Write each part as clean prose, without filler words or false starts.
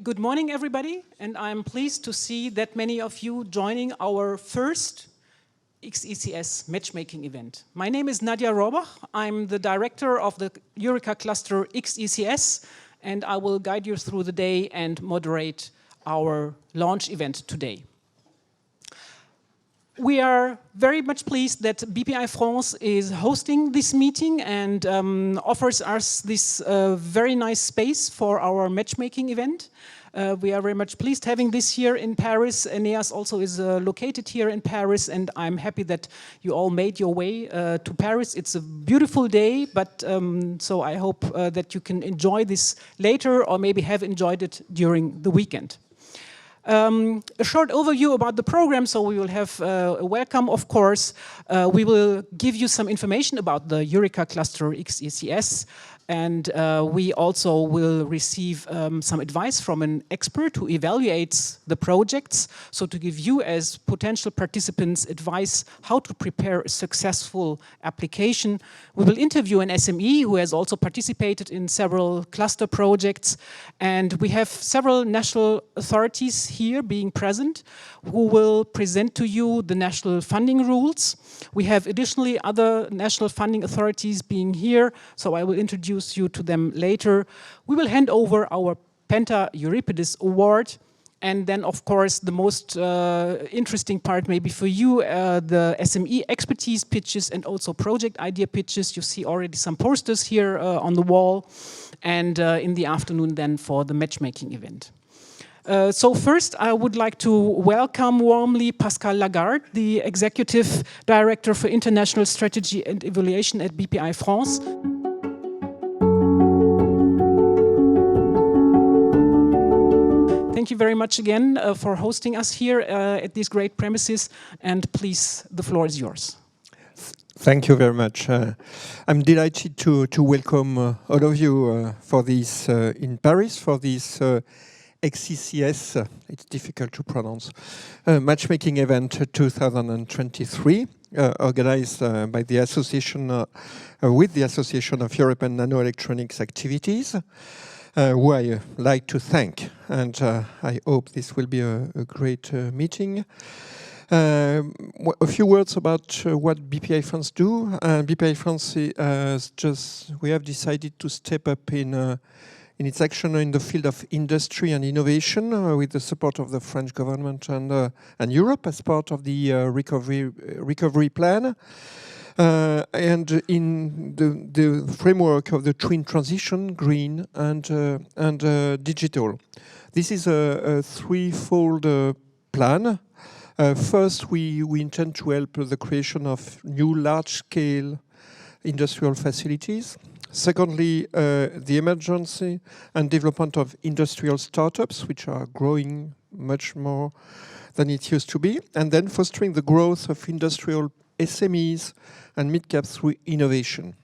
Good morning, everybody, and I'm pleased to see that many of you joining our first Xecs Matchmaking Event. My name is Nadia Rohrbach. I'm the director of the Eureka cluster Xecs, and I will guide you through the day and moderate our launch event today. We are very much pleased that BPI France is hosting this meeting and offers us this very nice space for our matchmaking event. We are very much pleased having this here in Paris. Aeneas also is located here in Paris, and I'm happy that you all made your way to Paris. It's a beautiful day, but so I hope that you can enjoy this later or maybe have enjoyed it during the weekend. A short overview about the program, so we will have a welcome, of course. We will give you some information about the Eureka cluster Xecs, and we also will receive some advice from an expert who evaluates the projects, so to give you as potential participants advice how to prepare a successful application. We will interview an SME who has also participated in several cluster projects, and we have several national authorities here being present who will present to you the national funding rules. We have additionally other national funding authorities being here, so I will introduce you to them later. We will hand over our Penta Euripides Award, and then of course the most interesting part maybe for you, the SME expertise pitches and also project idea pitches. You see already some posters here on the wall, and in the afternoon then for the matchmaking event. So first, I would like to welcome warmly Pascal Lagarde, the Executive Director for International Strategy and Evaluation at BPI France. Thank you very much again for hosting us here at these great premises, and please, the floor is yours. Thank you very much. I'm delighted to welcome all of you for this in Paris, for this Xecs, it's difficult to pronounce, matchmaking event 2023, organized by the association, with the Association of European Nanoelectronics Activities, who I like to thank, and I hope this will be a great meeting. A few words about what BPI France do. BPI France we have decided to step up in its action in the field of industry and innovation with the support of the French government and Europe as part of the recovery plan. And in the framework of the twin transition, green and digital. This is a threefold plan. First, we intend to help the creation of new large-scale industrial facilities. Secondly, the emergence and development of industrial startups, which are growing much more than it used to be. And then fostering the growth of industrial SMEs and mid-caps through innovation.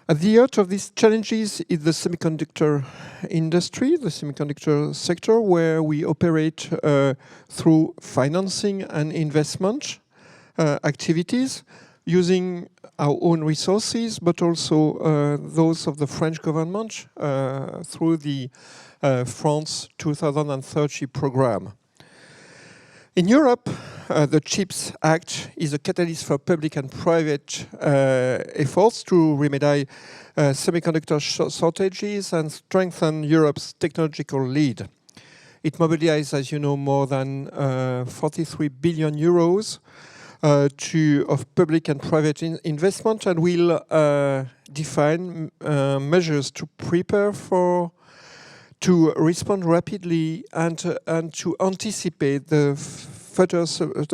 At the heart of these challenges is the semiconductor industry, the semiconductor sector, where we operate through financing and investment activities, using our own resources, but also those of the French government through the France 2030 program. In Europe, the CHIPS Act is a catalyst for public and private efforts to remedy semiconductor shortages and strengthen Europe's technological lead. It mobilizes, as you know, more than 43 billion euros of public and private investment, and will define measures to prepare for, to respond rapidly, and to anticipate the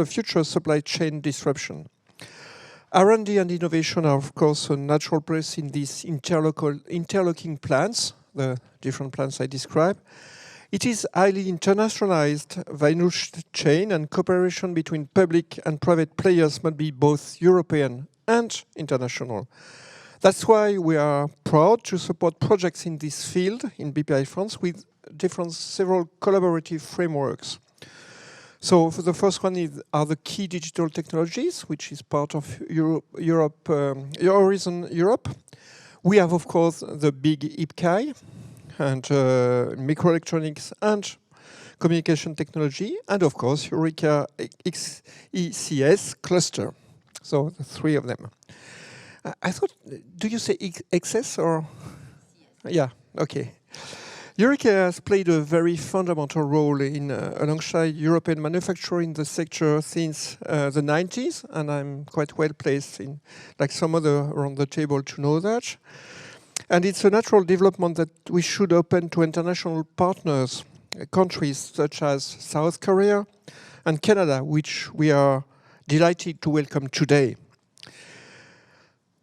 future supply chain disruption. R&D and innovation are, of course, a natural place in these interlocking plans, the different plans I described. It is highly internationalized value chain, and cooperation between public and private players must be both European and international. That's why we are proud to support projects in this field in BPI France with several collaborative frameworks. So for the first one are the key digital technologies, which is part of Horizon Europe. We have, of course, the big IPCEI, and microelectronics and communication technology, and of course Eureka Xecs cluster. So the three of them. I thought, do you say Xecs or? Yes. Yeah, okay. Eureka has played a very fundamental role in alongside European manufacturing in the sector since the 90s, and I'm quite well placed in, like some other around the table, to know that. And it's a natural development that we should open to international partners, countries such as South Korea and Canada, which we are delighted to welcome today.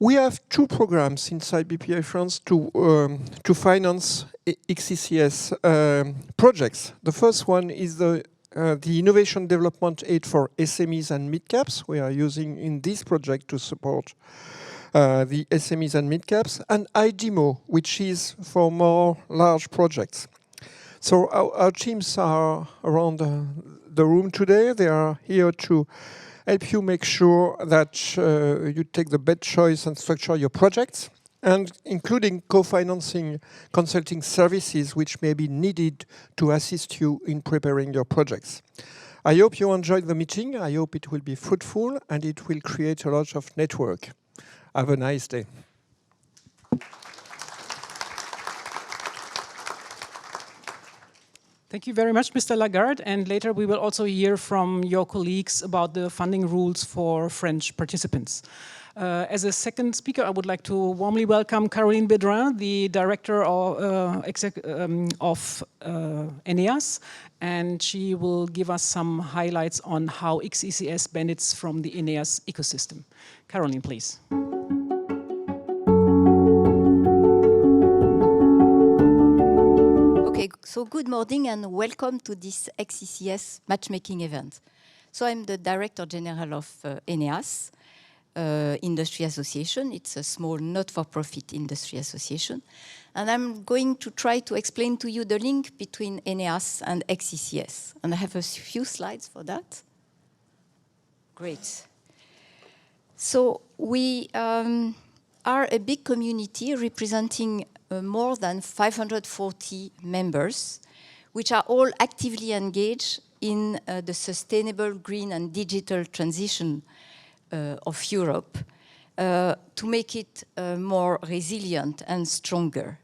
We have two programs inside BPI France to finance Xecs projects. The first one is the Innovation Development Aid for SMEs and Midcaps. We are using in this project to support the SMEs and Midcaps, and IDEMO, which is for more large projects. So our teams are around the room today. They are here to help you make sure that you take the best choice and structure your projects, and including co-financing consulting services which may be needed to assist you in preparing your projects. I hope you enjoyed the meeting. I hope it will be fruitful and it will create a lot of network. Have a nice day. Thank you very much, Mr. Lagarde. And later we will also hear from your colleagues about the funding rules for French participants. As a second speaker, I would like to warmly welcome Caroline Bedrin, the director of ENEAS, and she will give us some highlights on how Xecs benefits from the ENEAS ecosystem. Caroline, please. So good morning and welcome to this Xecs Matchmaking Event. So I'm the Director General of ENEAS Industry Association. It's a small not-for-profit industry association. And I'm going to try to explain to you the link between ENEAS and Xecs. And I have a few slides for that. Great. So we are a big community representing more than 540 members, which are all actively engaged in the sustainable green and digital transition of Europe to make it more resilient and stronger.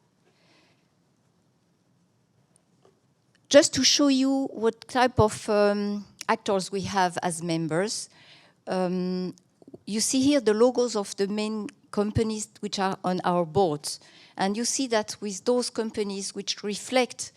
Just to show you what type of actors we have as members, you see here the logos of the main companies which are on our boards. And you see that with those companies which reflect,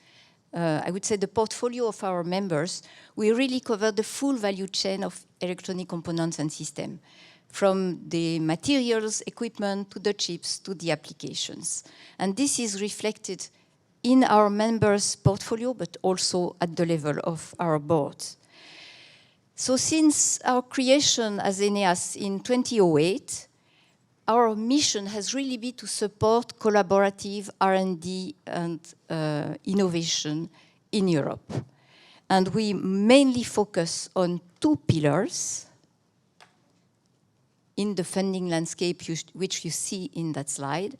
I would say, the portfolio of our members, we really cover the full value chain of electronic components and systems, from the materials, equipment, to the chips, to the applications. And this is reflected in our members' portfolio, but also at the level of our boards. So since our creation as ENEAS in 2008, our mission has really been to support collaborative R&D and innovation in Europe. And we mainly focus on two pillars in the funding landscape which you see in that slide.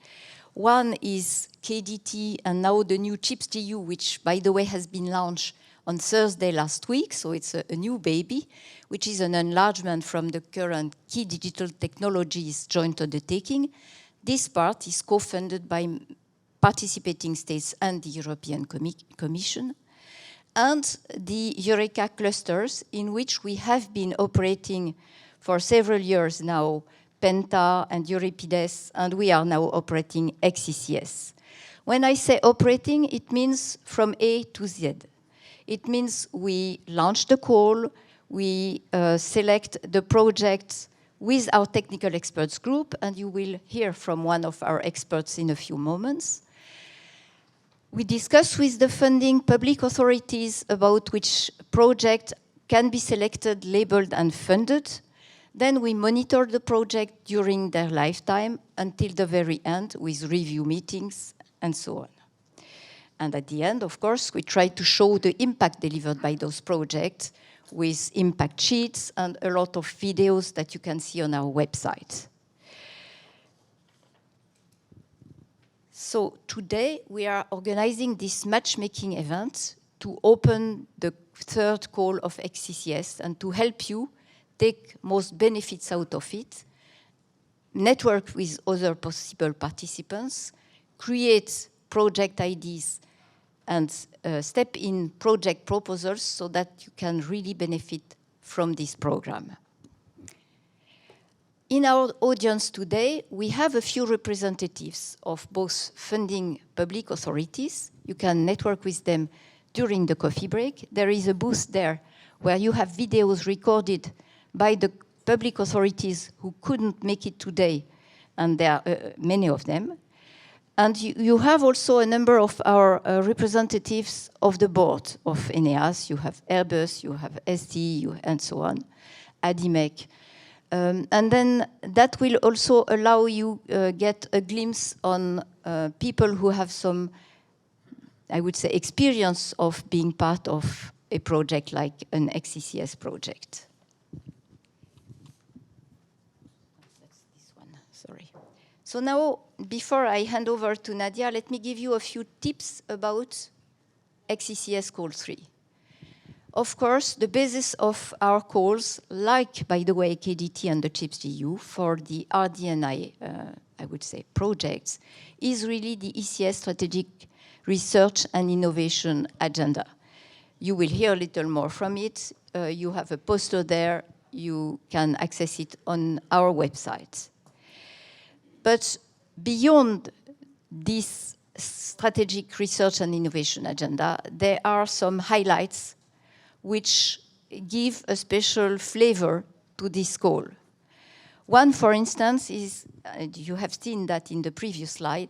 One is KDT and now the new CHIPS GU, which, by the way, has been launched on Thursday last week, so it's a new baby, which is an enlargement from the current key digital technologies joint undertaking. This part is co-funded by participating states and the European Commission. And the Eureka clusters, in which we have been operating for several years now, Penta and Euripides, and we are now operating Xecs. When I say operating, it means from A to Z. It means we launch the call, we select the projects with our technical experts group, and you will hear from one of our experts in a few moments. We discuss with the funding public authorities about which project can be selected, labeled, and funded. Then we monitor the project during their lifetime until the very end with review meetings and so on. And at the end, of course, we try to show the impact delivered by those projects with impact sheets and a lot of videos that you can see on our website. So today we are organizing this matchmaking event to open the third call of XCCS and to help you take most benefits out of it, network with other possible participants, create project ideas, and step in project proposals so that you can really benefit from this program. In our audience today, we have a few representatives of both funding public authorities. You can network with them during the coffee break. There is a booth there where you have videos recorded by the public authorities who couldn't make it today, and there are many of them. And you have also a number of our representatives of the board of ENEAS. You have Airbus, you have ST, and so on, ADIMEC. And then that will also allow you get a glimpse on people who have some, I would say, experience of being part of a project like an XCCS project. That's this one, sorry. So now, before I hand over to Nadia, let me give you a few tips about XCCS Call 3. Of course, the basis of our calls, like, by the way, KDT and the CHIPS GU for the RD&I, I would say, projects, is really the ECS Strategic Research and Innovation Agenda. You will hear a little more from it. You have a poster there. You can access it on our website. But beyond this Strategic Research and Innovation Agenda, there are some highlights which give a special flavor to this call. One, for instance, is, you have seen that in the previous slide,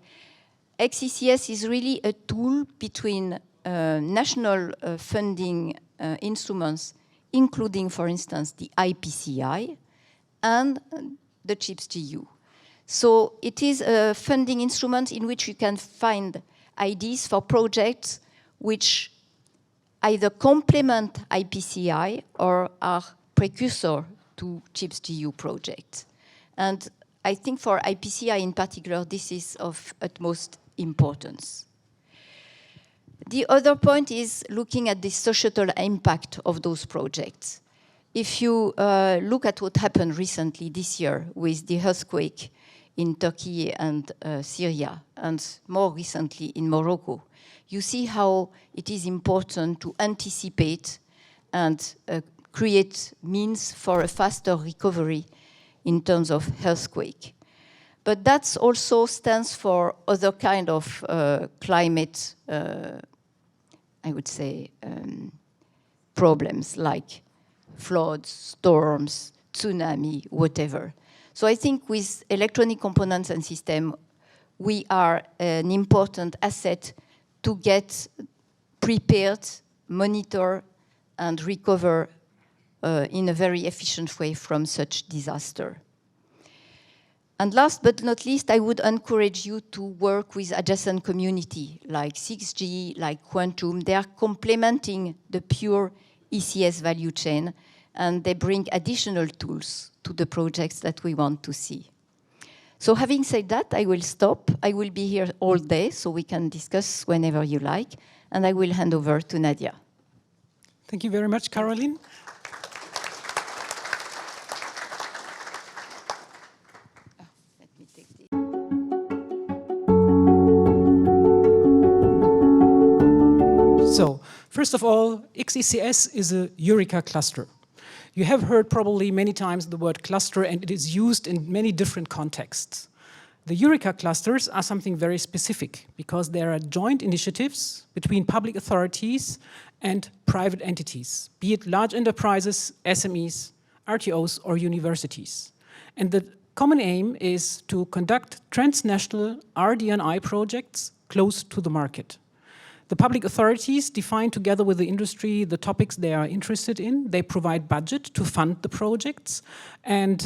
XCCS is really a tool between national funding instruments, including, for instance, the IPCI and the CHIPS GU. So it is a funding instrument in which you can find ideas for projects which either complement IPCI or are precursor to CHIPS GU projects. And I think for IPCI in particular, this is of utmost importance. The other point is looking at the societal impact of those projects. If you look at what happened recently this year with the earthquake in Turkey and Syria, and more recently in Morocco, you see how it is important to anticipate and create means for a faster recovery in terms of earthquake. But that also stands for other kind of climate, I would say, problems like floods, storms, tsunami, whatever. So I think with electronic components and systems, we are an important asset to get prepared, monitor, and recover in a very efficient way from such disaster. And last but not least, I would encourage you to work with adjacent community like 6G, like Quantum. They are complementing the pure ECS value chain, and they bring additional tools to the projects that we want to see. So having said that, I will stop. I will be here all day, so we can discuss whenever you like. And I will hand over to Nadia. Thank you very much, Caroline. Let me take this. So, first of all, XCCS is a Eureka cluster. You have heard probably many times the word cluster, and it is used in many different contexts. The Eureka clusters are something very specific because they are joint initiatives between public authorities and private entities, be it large enterprises, SMEs, RTOs, or universities. And the common aim is to conduct transnational RD&I projects close to the market. The public authorities define together with the industry the topics they are interested in. They provide budget to fund the projects, and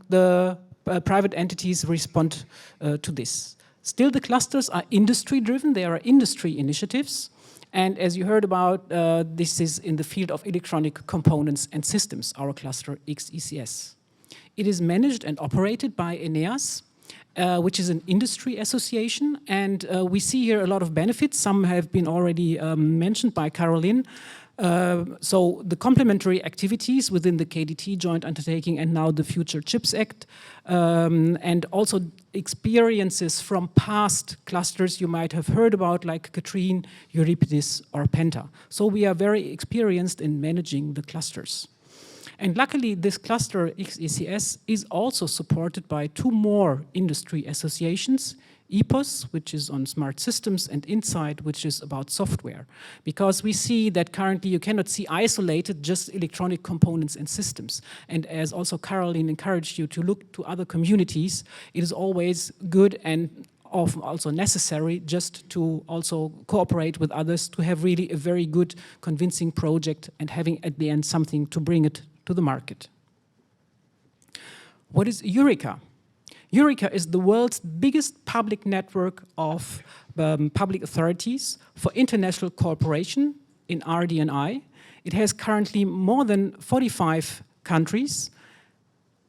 the private entities respond to this. Still, the clusters are industry-driven. They are industry initiatives. And as you heard about, this is in the field of electronic components and systems, our cluster XECS. It is managed and operated by ENEAS, which is an industry association. And we see here a lot of benefits. Some have been already mentioned by Caroline. So the complementary activities within the KDT joint undertaking and now the Future Chips Act, and also experiences from past clusters you might have heard about, like Katrine, Euripides, or Penta. So we are very experienced in managing the clusters. And luckily, this cluster, Xecs, is also supported by 2 more industry associations, EPOS, which is on smart systems, and Insight, which is about software. Because we see that currently you cannot see isolated just electronic components and systems. And as also Caroline encouraged you to look to other communities, it is always good and often also necessary just to also cooperate with others to have really a very good, convincing project and having at the end something to bring it to the market. What is Eureka? Eureka is the world's biggest public network of public authorities for international cooperation in RD&I. It has currently more than 45 countries.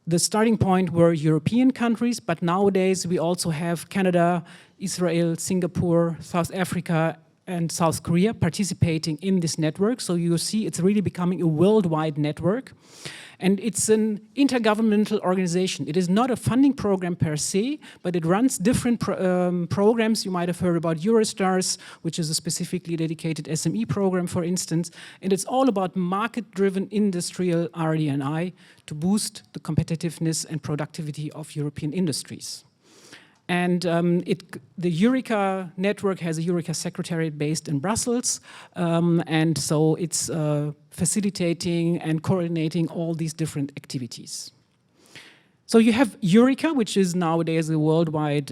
The starting point were European countries, but nowadays we also have Canada, Israel, Singapore, South Africa, and South Korea participating in this network. So you see it's really becoming a worldwide network. And it's an intergovernmental organization. It is not a funding program per se, but it runs different programs. You might have heard about Eurostars, which is a specifically dedicated SME program, for instance. And it's all about market-driven industrial RD&I to boost the competitiveness and productivity of European industries. And the Eureka network has a Eureka secretariat based in Brussels, and so it's facilitating and coordinating all these different activities. So you have Eureka, which is nowadays a worldwide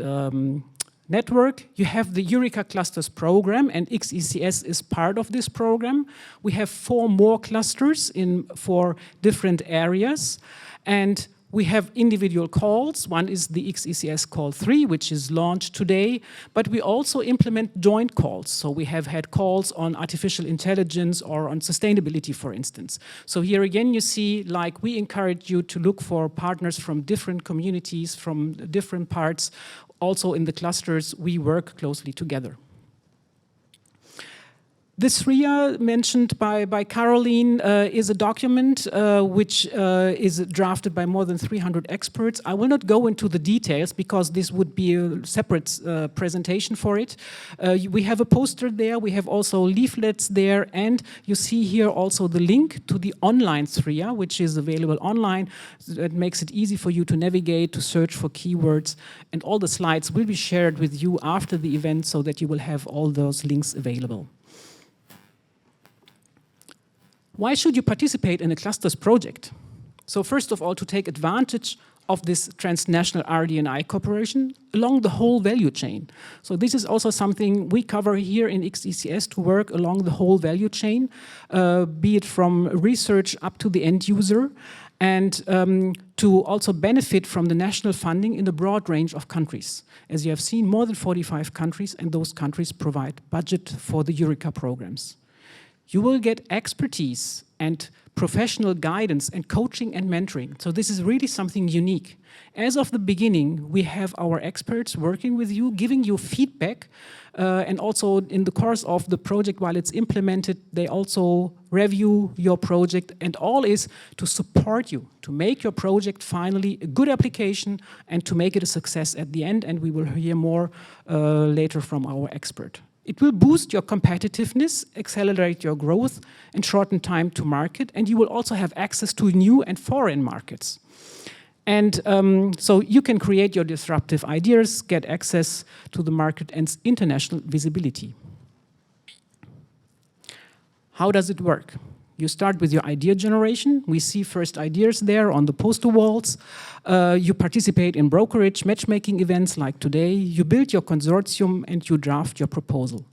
network. You have the Eureka Clusters program, and Xecs is part of this program. We have 4 more clusters in 4 different areas, and we have individual calls. One is the Xecs Call 3, which is launched today, but we also implement joint calls. So we have had calls on artificial intelligence or on sustainability, for instance. So here again, you see, like, we encourage you to look for partners from different communities, from different parts. Also in the clusters, we work closely together. This RIA mentioned by Caroline is a document which is drafted by more than 300 experts. I will not go into the details because this would be a separate presentation for it. We have a poster there, we have also leaflets there, and you see here also the link to the online RIA, which is available online. That makes it easy for you to navigate, to search for keywords, and all the slides will be shared with you after the event so that you will have all those links available. Why should you participate in a clusters project? So first of all, to take advantage of this transnational RD&I cooperation along the whole value chain. So this is also something we cover here in Xecs, to work along the whole value chain, be it from research up to the end user, and to also benefit from the national funding in a broad range of countries. As you have seen, more than 45 countries, and those countries provide budget for the Eureka programs. You will get expertise and professional guidance and coaching and mentoring. So this is really something unique. As of the beginning, we have our experts working with you, giving you feedback, and also in the course of the project while it's implemented, they also review your project, and all is to support you, to make your project finally a good application and to make it a success at the end, and we will hear more later from our expert. It will boost your competitiveness, accelerate your growth, and shorten time to market, and you will also have access to new and foreign markets. And so you can create your disruptive ideas, get access to the market and international visibility. How does it work? You start with your idea generation. We see first ideas there on the poster walls. You participate in brokerage matchmaking events like today. You build your consortium and you draft your proposal.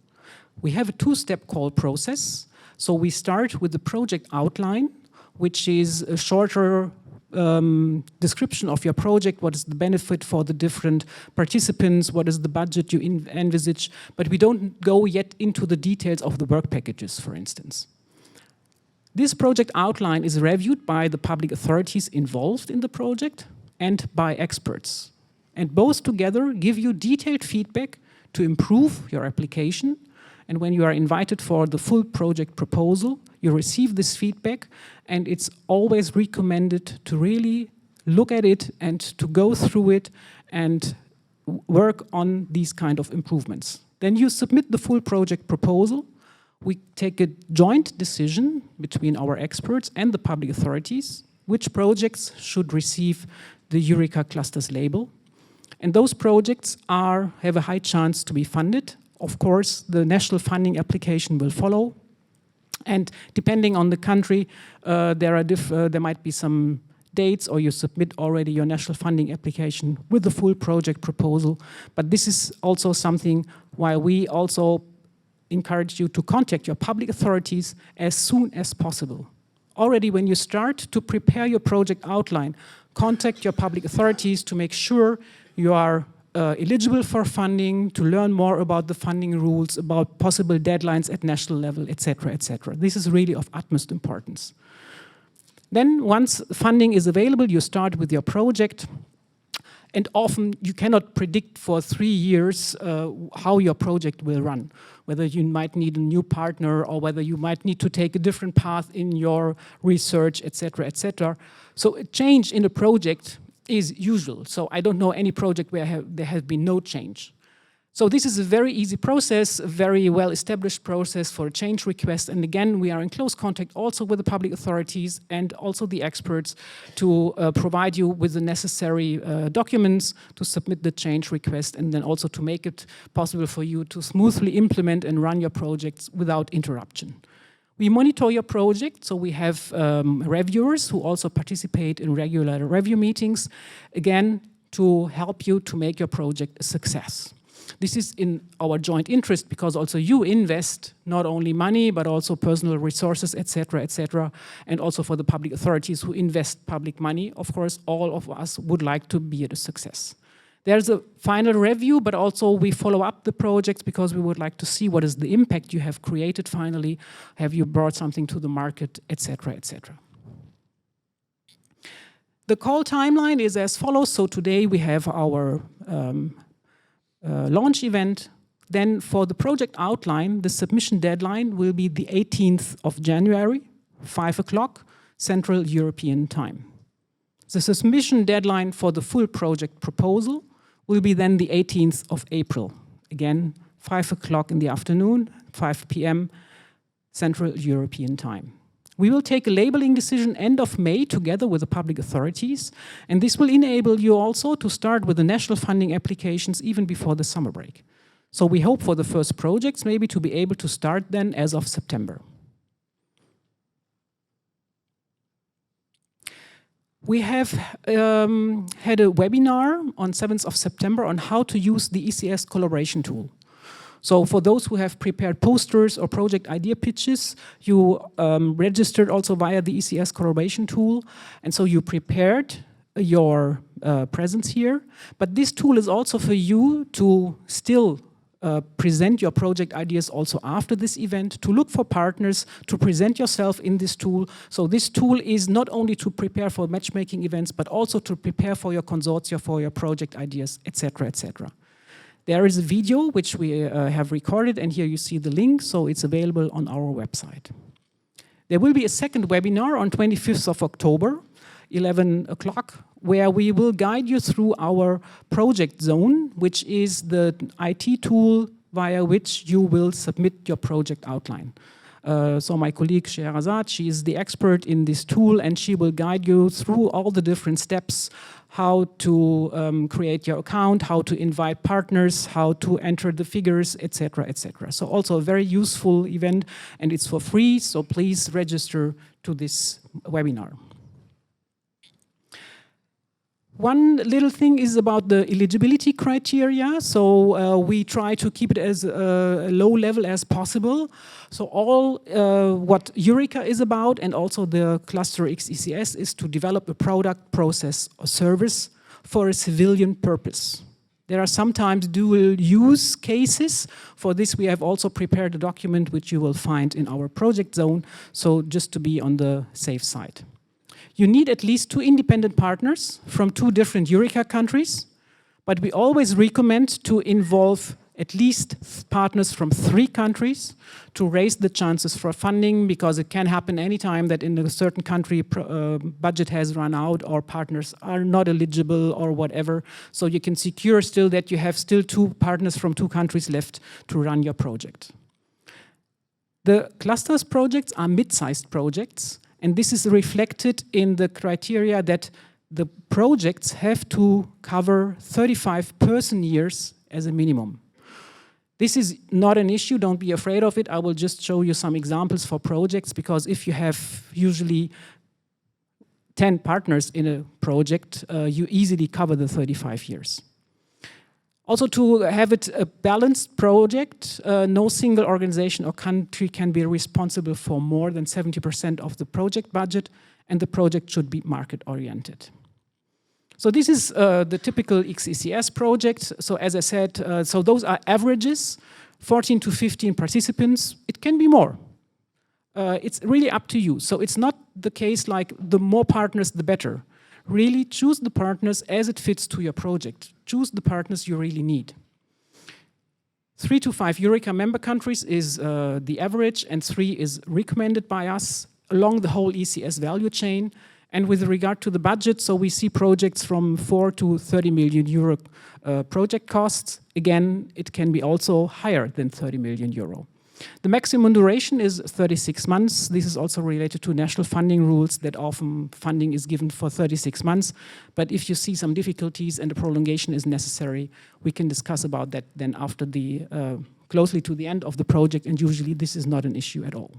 We have a 2-step call process. So we start with the project outline, which is a shorter description of your project, what is the benefit for the different participants, what is the budget you envisage, but we don't go yet into the details of the work packages, for instance. This project outline is reviewed by the public authorities involved in the project and by experts. And both together give you detailed feedback to improve your application. And when you are invited for the full project proposal, you receive this feedback, and it's always recommended to really look at it and to go through it and work on these kind of improvements. Then you submit the full project proposal. We take a joint decision between our experts and the public authorities which projects should receive the Eureka clusters label. And those projects have a high chance to be funded. Of course, the national funding application will follow. And depending on the country, there might be some dates, or you submit already your national funding application with the full project proposal. But this is also something why we also encourage you to contact your public authorities as soon as possible. Already when you start to prepare your project outline, contact your public authorities to make sure you are eligible for funding, to learn more about the funding rules, about possible deadlines at national level, etc., etc. This is really of utmost importance. Then once funding is available, you start with your project. And often you cannot predict for 3 years how your project will run, whether you might need a new partner or whether you might need to take a different path in your research, etc., etc. So a change in a project is usual. So I don't know any project where there has been no change. So this is a very easy process, a very well-established process for a change request. And again, we are in close contact also with the public authorities and also the experts to provide you with the necessary documents to submit the change request, and then also to make it possible for you to smoothly implement and run your projects without interruption. We monitor your project, so we have reviewers who also participate in regular review meetings, again, to help you to make your project a success. This is in our joint interest because also you invest not only money, but also personal resources, etc., etc., and also for the public authorities who invest public money. Of course, all of us would like to be a success. There's a final review, but also we follow up the projects because we would like to see what is the impact you have created finally. Have you brought something to the market, etc., etc. The call timeline is as follows. So today we have our launch event. Then for the project outline, the submission deadline will be the 18th of January, 5 o'clock, Central European Time. The submission deadline for the full project proposal will be then the 18th of April. Again, 5 o'clock in the afternoon, 5 p.m. Central European Time. We will take a labeling decision end of May together with the public authorities, and this will enable you also to start with the national funding applications even before the summer break. So we hope for the first projects maybe to be able to start then as of September. We have had a webinar on 7th of September on how to use the ECS collaboration tool. So for those who have prepared posters or project idea pitches, you registered also via the ECS collaboration tool. And so you prepared your presence here. But this tool is also for you to still present your project ideas also after this event, to look for partners, to present yourself in this tool. So this tool is not only to prepare for matchmaking events, but also to prepare for your consortia, for your project ideas, etc., etc. There is a video which we have recorded, and here you see the link, so it's available on our website. There will be a second webinar on 25th of October, 11 o'clock, where we will guide you through our project zone, which is the IT tool via which you will submit your project outline. So my colleague Sherazad, she is the expert in this tool, and she will guide you through all the different steps, how to create your account, how to invite partners, how to enter the figures, etc., etc. So also a very useful event, and it's for free, so please register to this webinar. One little thing is about the eligibility criteria. So we try to keep it as a low level as possible. So all what Eureka is about, and also the cluster XECS, is to develop a product, process, or service for a civilian purpose. There are sometimes dual use cases. For this, we have also prepared a document which you will find in our project zone. So just to be on the safe side. You need at least 2 independent partners from 2 different Eureka countries, But we always recommend to involve at least partners from 3 countries to raise the chances for funding, because it can happen anytime that in a certain country budget has run out or partners are not eligible or whatever. So you can secure still that you have still 2 partners from 2 countries left to run your project. The clusters projects are mid-sized projects, and this is reflected in the criteria that the projects have to cover 35 person years as a minimum. This is not an issue, don't be afraid of it. I will just show you some examples for projects, because if you have usually 10 partners in a project, you easily cover the 35 years. Also, to have it a balanced project, no single organization or country can be responsible for more than 70% of the project budget, and the project should be market-oriented. So this is the typical XECS project. So as I said, so those are averages, 14 to 15 participants. It can be more. It's really up to you. So it's not the case like the more partners, the better. Really choose the partners as it fits to your project. Choose the partners you really need. 3 to 5 Eureka member countries is the average, and 3 is recommended by us along the whole ECS value chain. And with regard to the budget, so we see projects from 4 to 30 million euro project costs. Again, it can be also higher than 30 million euro. The maximum duration is 36 months. This is also related to national funding rules that often funding is given for 36 months. But if you see some difficulties and a prolongation is necessary, we can discuss about that then after the closely to the end of the project, and usually this is not an issue at all.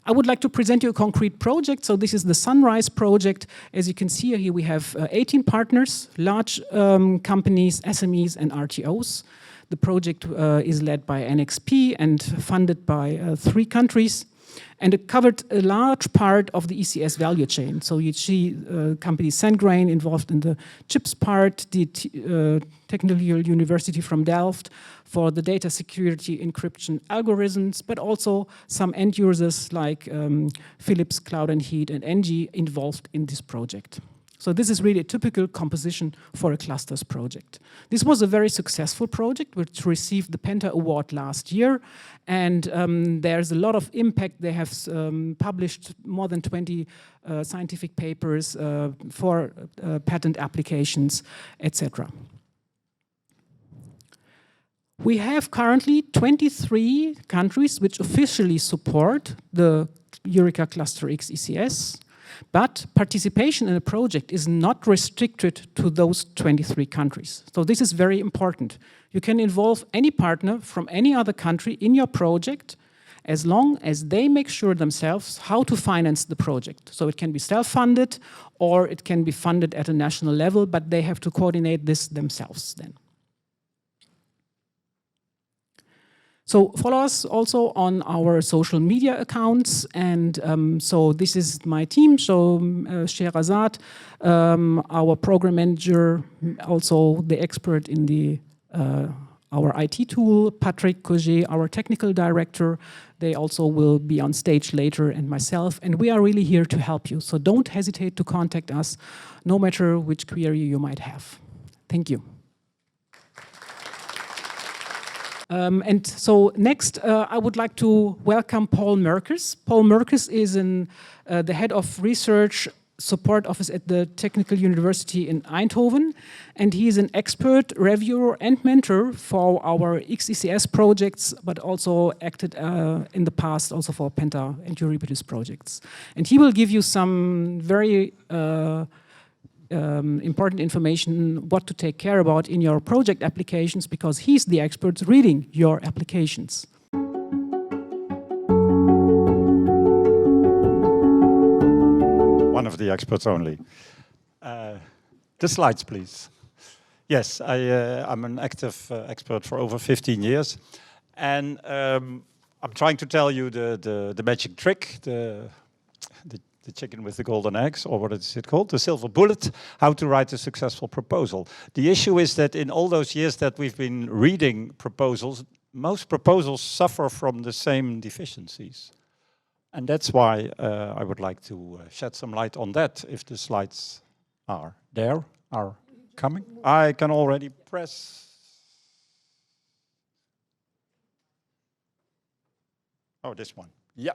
I would like to present you a concrete project. So this is the Sunrise project. As you can see here, we have 18 partners, large companies, SMEs, and RTOs. The project is led by NXP and funded by 3 countries. And it covered a large part of the ECS value chain. So you see company Sandgrain involved in the chips part, the Technical University from Delft for the data security encryption algorithms, but also some end users like Philips, Cloud and Heat, and Engie involved in this project. So this is really a typical composition for a clusters project. This was a very successful project which received the Penta Award last year, and there's a lot of impact. They have published more than 20 scientific papers for patent applications, etc. We have currently 23 countries which officially support the Eureka Cluster XECS. But participation in a project is not restricted to those 23 countries. So this is very important. You can involve any partner from any other country in your project as long as they make sure themselves how to finance the project. So it can be self-funded or it can be funded at a national level, but they have to coordinate this themselves then. So follow us also on our social media accounts, and so this is my team, so Sherazad, our program manager, also the expert in the our IT tool, Patrick Coget, our technical director. They also will be on stage later, and myself, and we are really here to help you. So don't hesitate to contact us, no matter which query you might have. Thank you. And so next, I would like to welcome Paul Merkers. Paul Merkers is the head of research support office at the Technical University in Eindhoven, and he is an expert, reviewer, and mentor for our XECS projects, but also acted in the past also for Penta and Euripides projects. And he will give you some very important information what to take care about in your project applications, because he's the expert reading your applications. One of the experts only. The slides, please. Yes, I'm an active expert for over 15 years, and I'm trying to tell you the magic trick, the chicken with the golden eggs, or what is it called? The silver bullet, how to write a successful proposal. The issue is that in all those years that we've been reading proposals, most proposals suffer from the same deficiencies. And that's why I would like to shed some light on that, if the slides are there. coming? I can already press. Oh, this one. Yeah.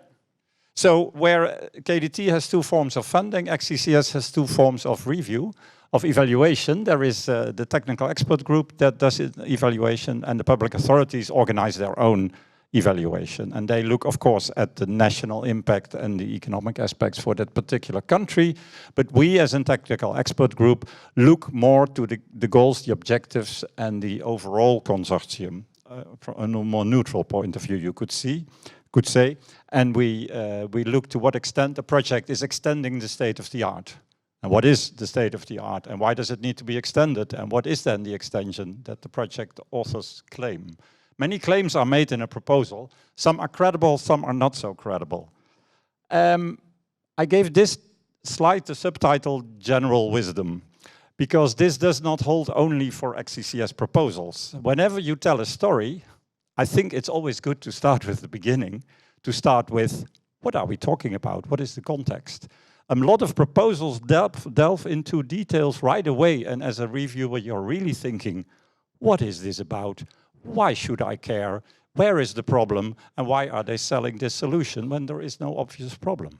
So where KDT has two forms of funding, XCCS has two forms of review, of evaluation. There is the technical expert group that does evaluation, and the public authorities organize their own evaluation. And they look, of course, at the national impact and the economic aspects for that particular country. But we, as a technical expert group, look more to the goals, the objectives, and the overall consortium from a more neutral point of view, you could say. And we look to what extent the project is extending the state of the art. And what is the state of the art, and why does it need to be extended, and what is then the extension that the project authors claim? Many claims are made in a proposal. Some are credible, some are not so credible. I gave this slide the subtitle General Wisdom, because this does not hold only for XCCS proposals. Whenever you tell a story, I think it's always good to start with the beginning, to start with, what are we talking about? What is the context? A lot of proposals delve into details right away, and as a reviewer, you're really thinking, what is this about? Why should I care? Where is the problem? And why are they selling this solution when there is no obvious problem?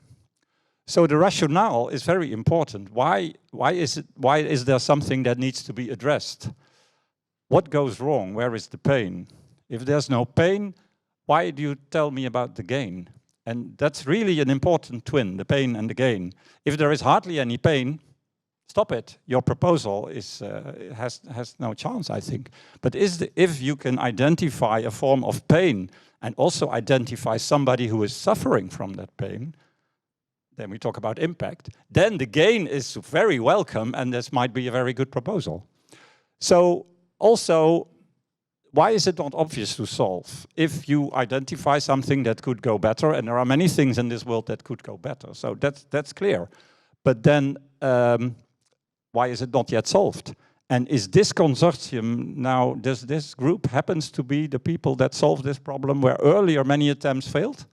So the rationale is very important. Why is there something that needs to be addressed? What goes wrong? Where is the pain? If there's no pain, why do you tell me about the gain? And that's really an important twin, the pain and the gain. If there is hardly any pain, stop it. Your proposal has no chance, I think. But if you can identify a form of pain and also identify somebody who is suffering from that pain, then we talk about impact, then the gain is very welcome, and this might be a very good proposal. So also, why is it not obvious to solve? If you identify something that could go better, and there are many things in this world that could go better, so that's clear. But then, why is it not yet solved? And is this consortium now, does this group happens to be the people that solve this problem where earlier many attempts failed?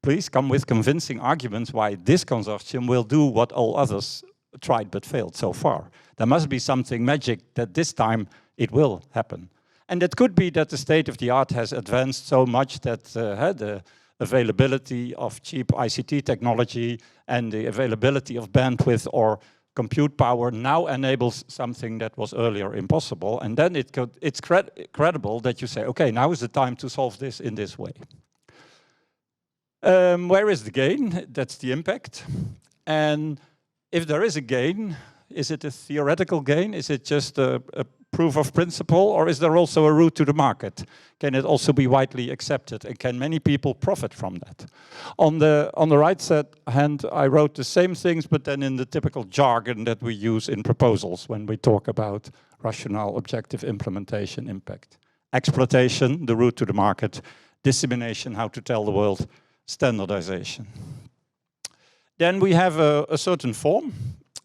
Please come with convincing arguments why this consortium will do what all others tried but failed so far. There must be something magic that this time it will happen. And it could be that the state of the art has advanced so much that the availability of cheap ICT technology and the availability of bandwidth or compute power now enables something that was earlier impossible. And then it's credible that you say, okay, now is the time to solve this in this way. Where is the gain? That's the impact. And if there is a gain, is it a theoretical gain? Is it just a proof of principle, or is there also a route to the market? Can it also be widely accepted, and can many people profit from that? On the right hand, I wrote the same things, but then in the typical jargon that we use in proposals when we talk about rationale, objective, implementation, impact. Exploitation, the route to the market. Dissemination, how to tell the world. Standardization. Then we have a certain form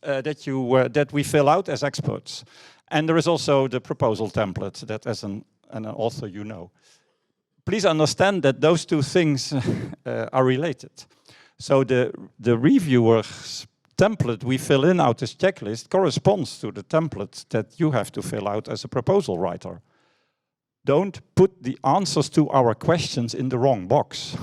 that we fill out as experts. And there is also the proposal template that as an author you know. Please understand that those two things are related. So the reviewer's template we fill in out as checklist corresponds to the template that you have to fill out as a proposal writer. Don't put the answers to our questions in the wrong box,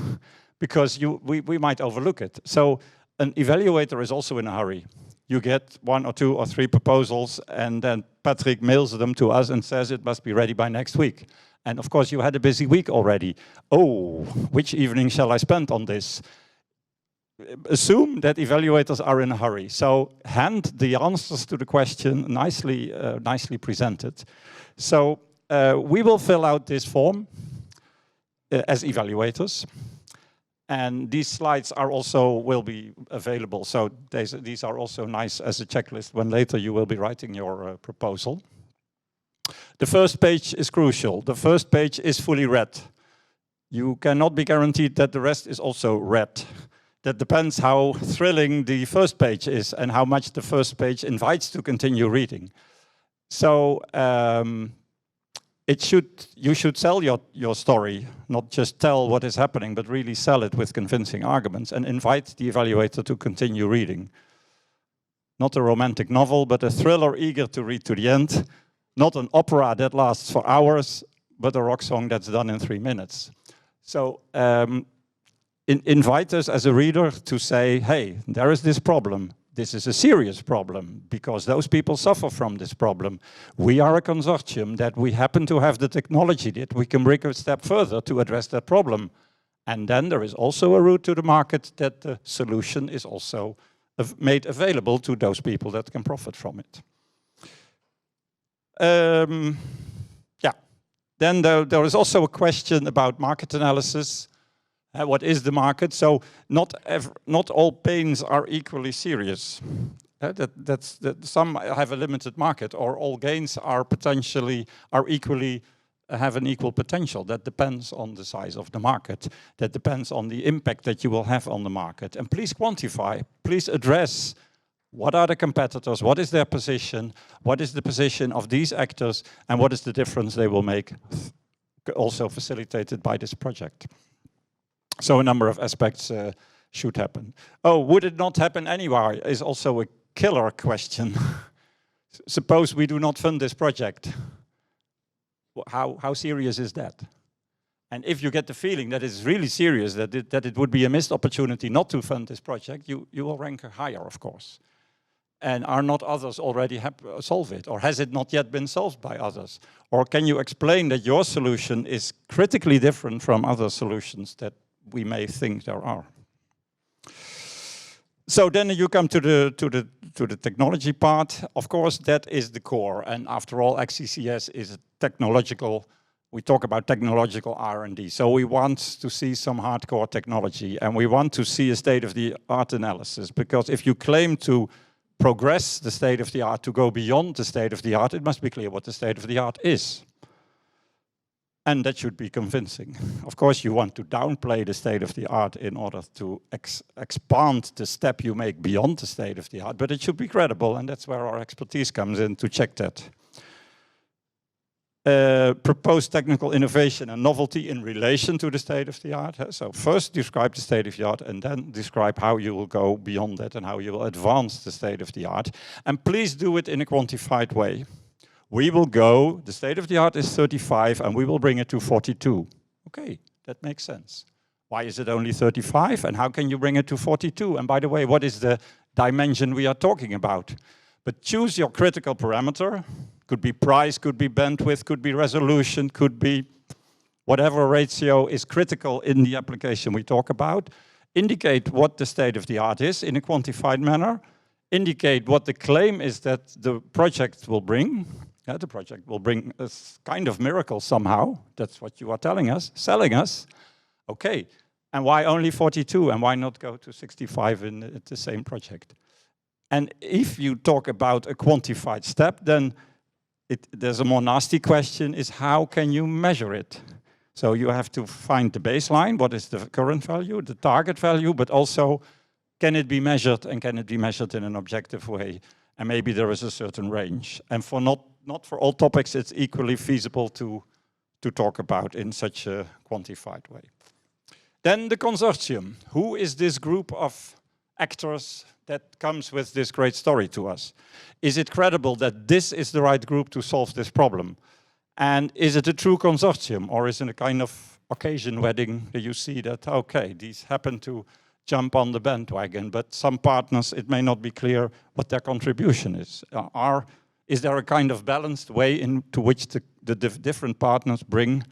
because we might overlook it. So an evaluator is also in a hurry. You get 1 or 2 or 3 proposals, and then Patrick mails them to us and says it must be ready by next week. And of course you had a busy week already. Oh, which evening shall I spend on this? Assume that evaluators are in a hurry. So hand the answers to the question nicely presented. So we will fill out this form as evaluators. And these slides will be available. So these are also nice as a checklist when later you will be writing your proposal. The first page is crucial. The first page is fully read. You cannot be guaranteed that the rest is also read. That depends how thrilling the first page is and how much the first page invites to continue reading. So you should sell your story, not just tell what is happening, but really sell it with convincing arguments and invite the evaluator to continue reading. not a romantic novel, but a thriller eager to read to the end, not an opera that lasts for hours, but a rock song that's done in 3 minutes. So invite us as a reader to say, hey, there is this problem. This is a serious problem because those people suffer from this problem. We are a consortium that we happen to have the technology that we can bring a step further to address that problem. And then there is also a route to the market that the solution is also made available to those people that can profit from it. Yeah. Then there is also a question about market analysis. What is the market? So not all pains are equally serious. Some have a limited market, or all gains are equally have an equal potential. That depends on the size of the market. That depends on the impact that you will have on the market. And please quantify. Please address what are the competitors, what is their position, what is the position of these actors, and what is the difference they will make, also facilitated by this project. So a number of aspects should happen. Oh, would it not happen anyway is also a killer question. Suppose we do not fund this project. How serious is that? And if you get the feeling that it's really serious, that it would be a missed opportunity not to fund this project, you will rank higher, of course. And are not others already solve it? Or has it not yet been solved by others? Or can you explain that your solution is critically different from other solutions that we may think there are? So then you come to the technology part. Of course, that is the core. And after all, XCCS is a technological. We talk about technological R&D. So we want to see some hardcore technology, and we want to see a state-of-the-art analysis. Because if you claim to progress the state-of-the-art, to go beyond the state-of-the-art, it must be clear what the state-of-the-art is. And that should be convincing. Of course, you want to downplay the state-of-the-art in order to expand the step you make beyond the state-of-the-art, but it should be credible, and that's where our expertise comes in to check that. Propose technical innovation and novelty in relation to the state-of-the-art. So first describe the state-of-the-art and then describe how you will go beyond that and how you will advance the state-of-the-art. And please do it in a quantified way. We will go, the state-of-the-art is 35 and we will bring it to 42. Okay, that makes sense. Why is it only 35 and how can you bring it to 42? And by the way, what is the dimension we are talking about? But choose your critical parameter. Could be price, could be bandwidth, could be resolution, could be whatever ratio is critical in the application we talk about. Indicate what the state-of-the-art is in a quantified manner. Indicate what the claim is that the project will bring. Yeah, the project will bring a kind of miracle somehow. That's what you are telling us, selling us. Okay, and why only 42 and why not go to 65 in the same project? And if you talk about a quantified step, then there's a more nasty question, is how can you measure it? So you have to find the baseline, what is the current value, the target value, but also can it be measured and can it be measured in an objective way? And maybe there is a certain range. And for not for all topics, it's equally feasible to talk about in such a quantified way. Then the consortium. Who is this group of actors that comes with this great story to us? Is it credible that this is the right group to solve this problem? And is it a true consortium, or is it a kind of occasion wedding that you see that, okay, these happen to jump on the bandwagon, but some partners, it may not be clear what their contribution is. Is there a kind of balanced way into which the different partners bring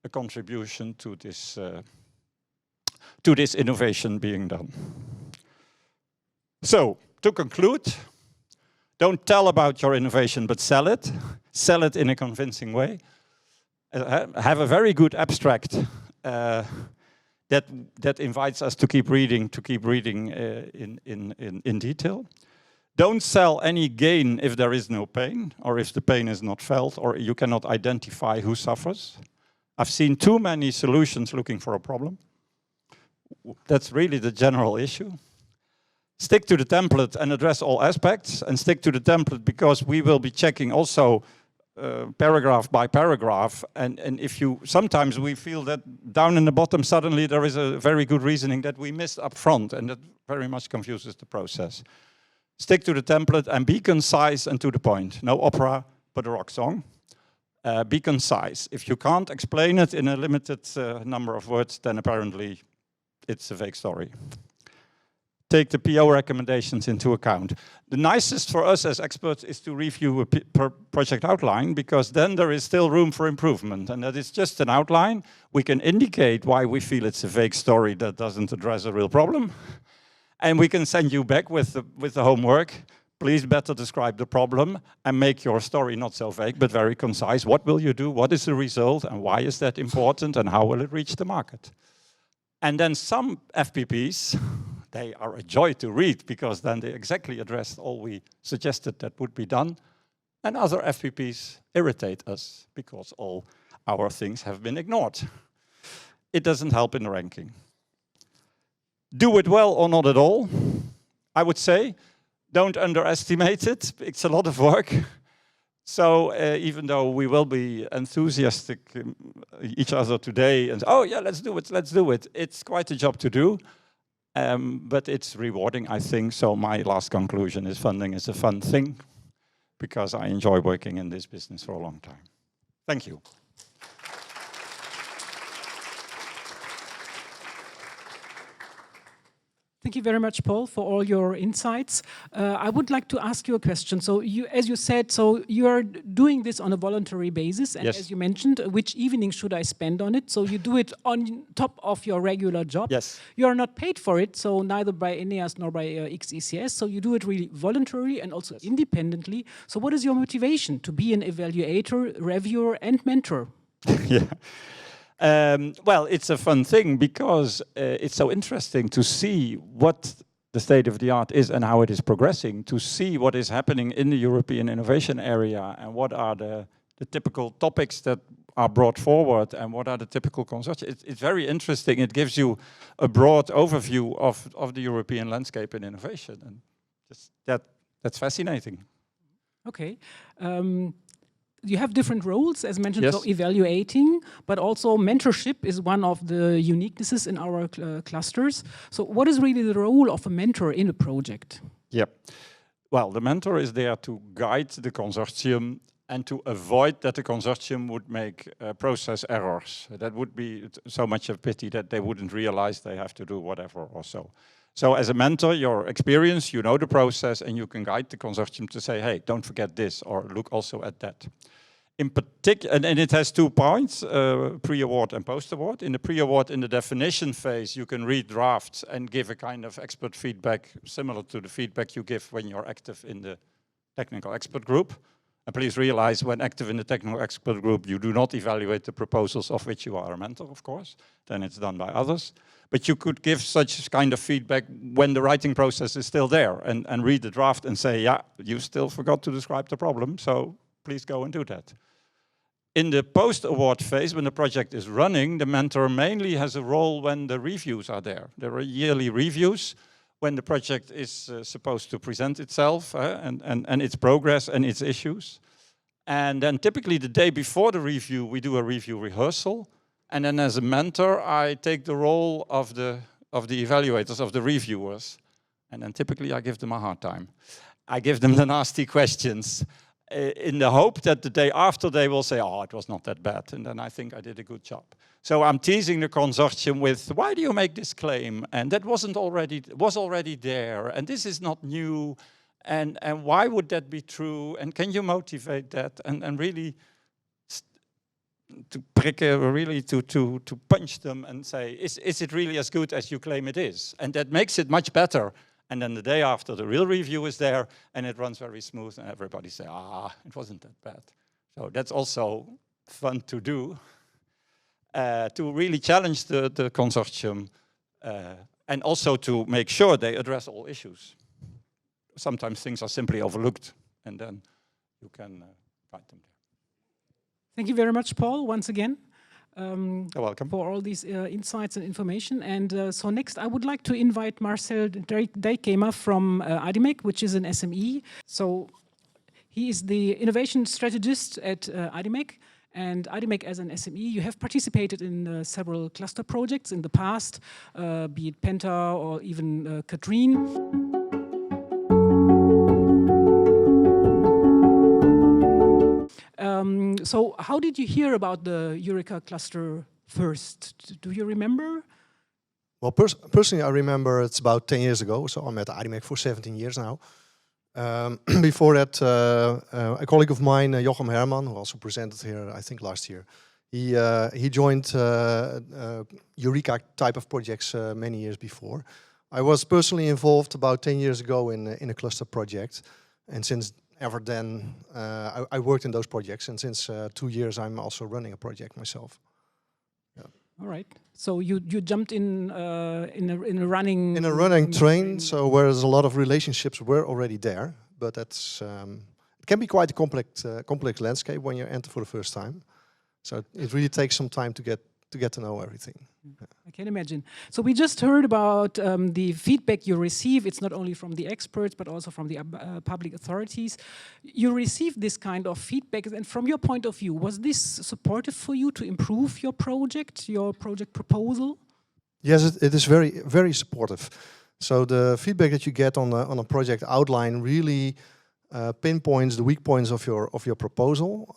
a contribution to this innovation being done? So, to conclude, don't tell about your innovation, but sell it. Sell it in a convincing way. Have a very good abstract that invites us to keep reading in detail. Don't sell any gain if there is no pain, or if the pain is not felt, or you cannot identify who suffers. I've seen too many solutions looking for a problem. That's really the general issue. Stick to the template and address all aspects, and stick to the template because we will be checking also paragraph by paragraph, and if you, sometimes we feel that down in the bottom suddenly there is a very good reasoning that we missed up front, and that very much confuses the process. Stick to the template and be concise and to the point. No opera, but a rock song. Be concise. If you can't explain it in a limited number of words, then apparently it's a vague story. Take the PO recommendations into account. The nicest for us as experts is to review a project outline, because then there is still room for improvement, and that is just an outline. We can indicate why we feel it's a vague story that doesn't address a real problem, and we can send you back with the homework. Please better describe the problem and make your story not so vague, but very concise. What will you do? What is the result? And why is that important? And how will it reach the market? And then some FPPs, they are a joy to read, because then they exactly addressed all we suggested that would be done. And other FPPs irritate us because all our things have been ignored. It doesn't help in the ranking. Do it well or not at all, I would say. Don't underestimate it. It's a lot of work. So even though we will be enthusiastic each other today and, oh yeah, let's do it. It's quite a job to do. But it's rewarding, I think. So my last conclusion is funding is a fun thing, because I enjoy working in this business for a long time. Thank you. Thank you very much, Paul, for all your insights. I would like to ask you a question. So as you said, so you are doing this on a voluntary basis. And yes. As you mentioned, which evening should I spend on it? So you do it on top of your regular job. Yes. You are not paid for it, so neither by Eneas nor by Xecs. So you do it really voluntarily and also independently. So what is your motivation to be an evaluator, reviewer, and mentor? Yeah. Well, it's a fun thing, because it's so interesting to see what the state of the art is and how it is progressing, to see what is happening in the European innovation area and what are the typical topics that are brought forward and what are the typical consortia. It's very interesting. It gives you a broad overview of the European landscape in innovation, and just that's fascinating. Okay. You have different roles, as mentioned, yes. So evaluating, but also mentorship is one of the uniquenesses in our clusters. So what is really the role of a mentor in a project? Yep. Well, the mentor is there to guide the consortium and to avoid that the consortium would make process errors. That would be so much of a pity that they wouldn't realize they have to do whatever or so. So as a mentor, your experience, you know the process, and you can guide the consortium to say, hey, don't forget this, or look also at that. In particular, and it has 2 points, pre-award and post-award. In the pre-award, in the definition phase, you can read drafts and give a kind of expert feedback similar to the feedback you give when you're active in the technical expert group. And please realize, when active in the technical expert group, you do not evaluate the proposals of which you are a mentor, of course. Then it's done by others. But you could give such kind of feedback when the writing process is still there, and read the draft and say, yeah, you still forgot to describe the problem, so please go and do that. In the post-award phase, when the project is running, the mentor mainly has a role when the reviews are there. There are yearly reviews when the project is supposed to present itself and its progress and its issues. And then typically the day before the review, we do a review rehearsal. And then as a mentor, I take the role of the evaluators, of the reviewers. And then typically I give them a hard time. I give them the nasty questions in the hope that the day after they will say, oh, it was not that bad. And then I think I did a good job. So I'm teasing the consortium with, why do you make this claim? And that was already there. And this is not new. And why would that be true? And can you motivate that? And really to prikken, really to punch them and say, is it really as good as you claim it is? And that makes it much better. And then the day after, the real review is there, and it runs very smooth, and everybody say, it wasn't that bad. So that's also fun to do, to really challenge the consortium, and also to make sure they address all issues. Sometimes things are simply overlooked, and then you can find them there. Thank you very much, Paul, once again. You're welcome. For all these insights and information. And so next, I would like to invite Marcel Dijkema from IDMEC, which is an SME. So he is the innovation strategist at IDMEC. And IDMEC as an SME, you have participated in several cluster projects in the past, be it Penta or even Katrine. So how did you hear about the Eureka cluster first? Do you remember? Well, personally, I remember it's about 10 years ago. So I'm at IDMEC for 17 years now. Before that, a colleague of mine, Jochem Herman, who also presented here, I think last year, he joined Eureka type of projects many years before. I was personally involved about 10 years ago in a cluster project, and since ever then I worked in those projects, and since 2 years I'm also running a project myself. Yeah. All right. So you jumped in a running train. So whereas a lot of relationships were already there, but that's it can be quite a complex landscape when you enter for the first time. So it really takes some time to get to know everything. I can imagine. So we just heard about the feedback you receive. It's not only from the experts, but also from the public authorities. You receive this kind of feedback, and from your point of view, was this supportive for you to improve your project proposal? Yes, it is very, very supportive. So the feedback that you get on a project outline really pinpoints the weak points of your proposal.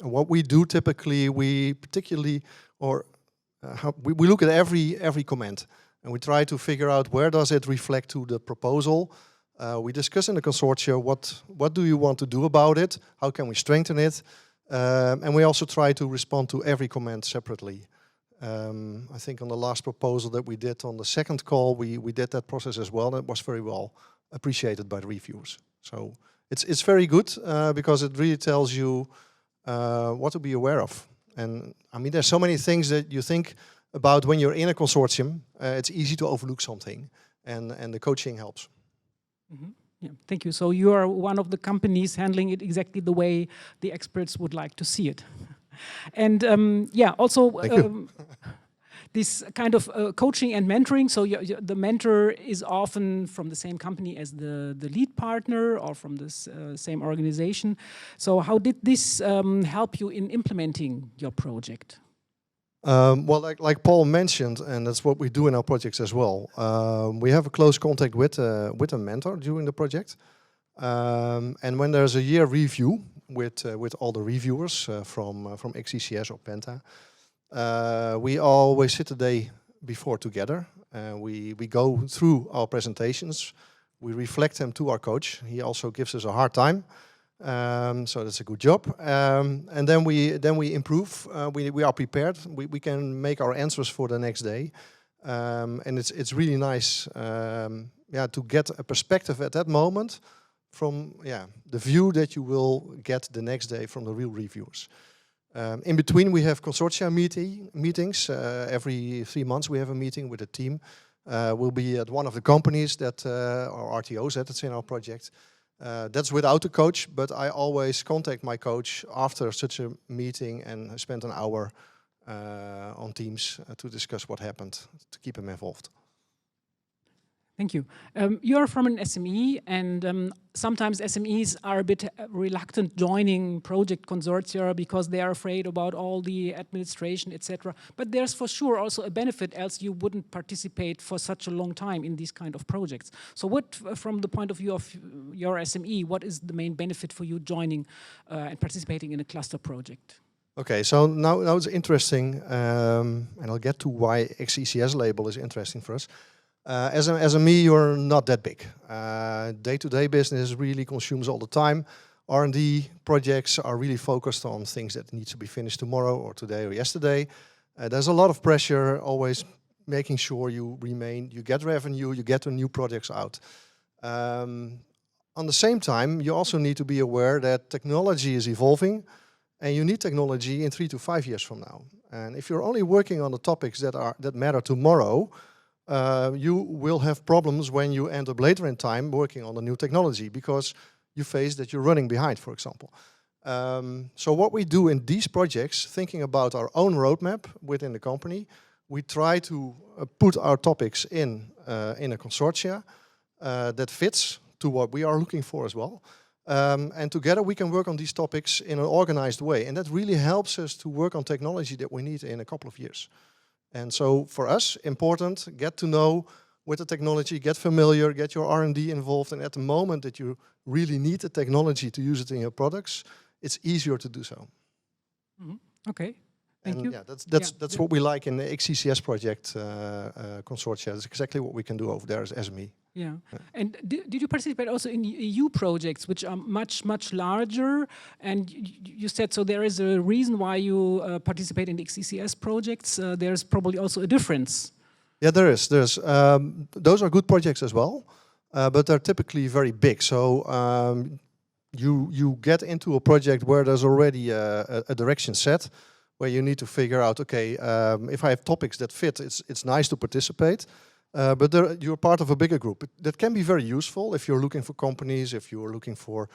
What we do typically, we look at every comment, and we try to figure out where does it reflect to the proposal. We discuss in the consortia what do you want to do about it, how can we strengthen it, and we also try to respond to every comment separately. I think on the last proposal that we did on the second call, we did that process as well, and it was very well appreciated by the reviewers. So it's very good because it really tells you what to be aware of. And I mean, there's so many things that you think about when you're in a consortium. It's easy to overlook something, and the coaching helps. Mm-hmm. Yeah, thank you. So you are one of the companies handling it exactly the way the experts would like to see it. And yeah, also this kind of coaching and mentoring. So the mentor is often from the same company as the lead partner or from this same organization. So how did this help you in implementing your project? Well, like Paul mentioned, and that's what we do in our projects as well. We have a close contact with a mentor during the project. And when there's a year review with all the reviewers from Xecs or Penta, we always sit the day before together. We go through our presentations. We reflect them to our coach. He also gives us a hard time, so that's a good job. And then we improve. We are prepared. We can make our answers for the next day, and it's really nice, to get a perspective at that moment from the view that you will get the next day from the real reviewers. In between, we have consortia meetings. Every 3 months, we have a meeting with a team. We'll be at one of the companies that or RTOs that's in our project. That's without the coach, but I always contact my coach after such a meeting and spend an hour on Teams to discuss what happened, to keep him involved. Thank you. You're from an SME, and sometimes SMEs are a bit reluctant joining project consortia because they are afraid about all the administration, etc. But there's for sure also a benefit, else you wouldn't participate for such a long time in these kind of projects. So what, from the point of view of your SME, what is the main benefit for you joining and participating in a cluster project? Okay, so now it's interesting, and I'll get to why Xecs label is interesting for us. As a me, you're not that big. Day-to-day business really consumes all the time. R&D projects are really focused on things that need to be finished tomorrow or today or yesterday. There's a lot of pressure, always making sure you get revenue, you get the new projects out. On the same time, you also need to be aware that technology is evolving, and you need technology in 3 to 5 years from now. And if you're only working on the topics that matter tomorrow, you will have problems when you end up later in time working on the new technology because you face that you're running behind, for example. So what we do in these projects, thinking about our own roadmap within the company, we try to put our topics in a consortia that fits to what we are looking for as well. And together we can work on these topics in an organized way. And that really helps us to work on technology that we need in a couple of years. And so for us, important, get to know with the technology, get familiar, get your R&D involved. And at the moment that you really need the technology to use it in your products, it's easier to do so. Okay. Thank and you. yeah, that's what we like in the XCCS project consortia. That's exactly what we can do over there as SME. Yeah. And did you participate also in EU projects, which are much larger? And you said, so there is a reason why you participate in the XCCS projects. There's probably also a difference. Yeah, there is. Those are good projects as well, but they're typically very big. So you get into a project where there's already a direction set, where you need to figure out, okay, if I have topics that fit, it's nice to participate. But you're part of a bigger group. That can be very useful if you're looking for companies, if you're looking for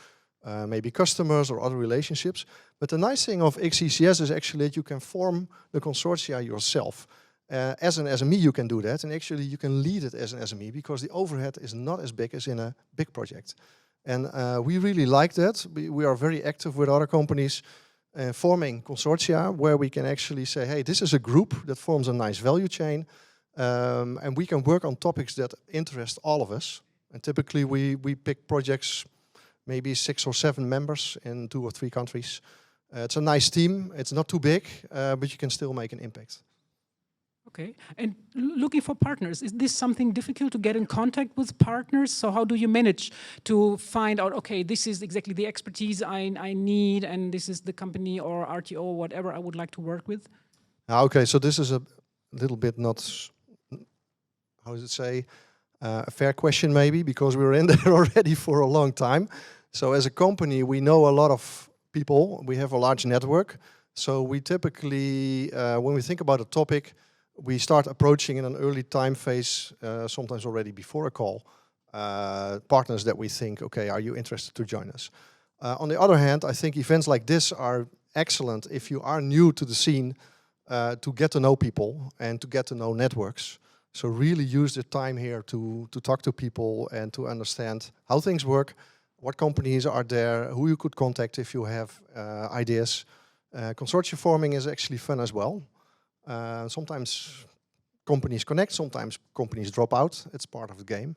maybe customers or other relationships. But the nice thing of XCCS is actually that you can form the consortia yourself. As an SME you can do that, and actually you can lead it as an SME because the overhead is not as big as in a big project. And we really like that. We are very active with other companies forming consortia where we can actually say, hey, this is a group that forms a nice value chain. And we can work on topics that interest all of us. And typically we pick projects, maybe 6 or 7 members in 2 or 3 countries. It's a nice team. It's not too big, but you can still make an impact. Okay. And looking for partners, is this something difficult to get in contact with partners? So how do you manage to find out, okay, this is exactly the expertise I need, and this is the company or RTO or whatever I would like to work with? Okay, so this is a little bit not, how does it say, a fair question maybe, because we were in there already for a long time. So as a company, we know a lot of people. We have a large network. So we typically, when we think about a topic, we start approaching in an early time phase, sometimes already before a call, partners that we think, okay, are you interested to join us? On the other hand, I think events like this are excellent if you are new to the scene, to get to know people and to get to know networks. So really use the time here to talk to people and to understand how things work, what companies are there, who you could contact if you have ideas. Consortium forming is actually fun as well. Sometimes companies connect, sometimes companies drop out. It's part of the game.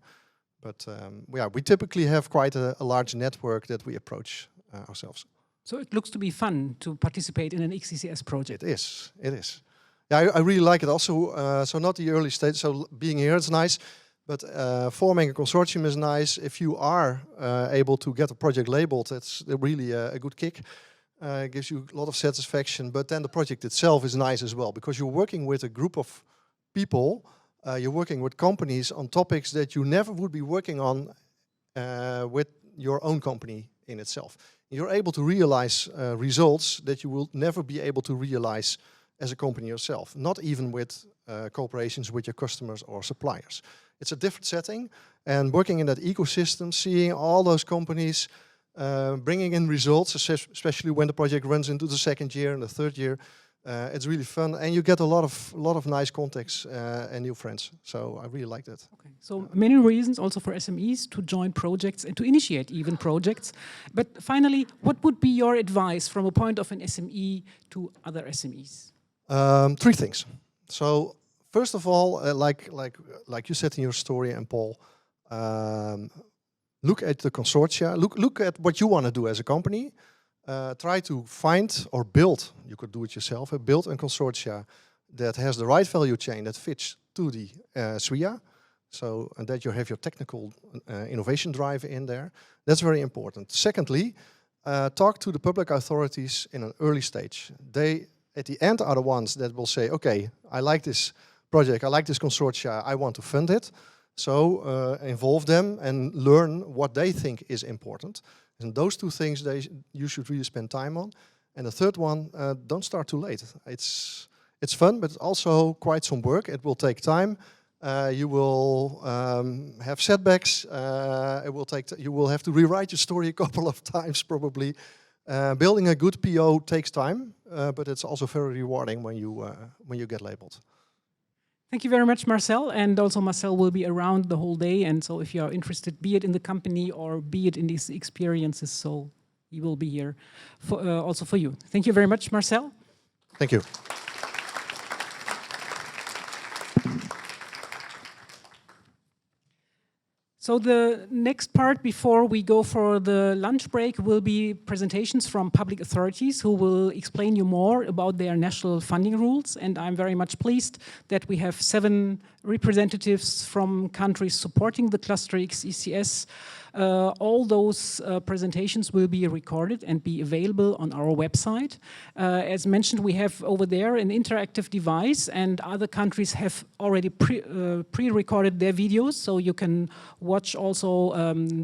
But yeah, we typically have quite a large network that we approach ourselves. So it looks to be fun to participate in an XCCS project. It is. It is. Yeah, I really like it also. So not the early stage. So being here, it's nice. But forming a consortium is nice. If you are able to get a project labeled, it's really a good kick. It gives you a lot of satisfaction. But then the project itself is nice as well, because you're working with a group of people. You're working with companies on topics that you never would be working on with your own company in itself. You're able to realize results that you will never be able to realize as a company yourself, not even with cooperations with your customers or suppliers. It's a different setting, and working in that ecosystem, seeing all those companies bringing in results, especially when the project runs into the second year and the third year, it's really fun, and you get a lot of nice contacts and new friends. So I really like that. Okay. So many reasons also for SMEs to join projects and to initiate even projects. But finally, what would be your advice from a point of an SME to other SMEs? 3 things. So first of all, like you said in your story, and Paul, look at the consortia. Look at what you want to do as a company. Try to find or build, you could do it yourself, build a consortia that has the right value chain that fits to the SWIA, so and that you have your technical innovation drive in there. That's very important. Secondly, talk to the public authorities in an early stage. They, at the end, are the ones that will say, okay, I like this project, I like this consortia, I want to fund it. So involve them and learn what they think is important. And those 2 things you should really spend time on. And the third one, don't start too late. It's fun, but it's also quite some work. It will take time. You will have setbacks. You will have to rewrite your story a couple of times probably. Building a good PO takes time, but it's also very rewarding when you get labeled. Thank you very much, Marcel. And also Marcel will be around the whole day. And so if you are interested, be it in the company or be it in these experiences, so he will be here also for you. Thank you very much, Marcel. Thank you. So the next part before we go for the lunch break will be presentations from public authorities who will explain you more about their national funding rules. And I'm very much pleased that we have 7 representatives from countries supporting the cluster XECS. All those presentations will be recorded and be available on our website. As mentioned, we have over there an interactive device, and other countries have already pre-recorded their videos, so you can watch also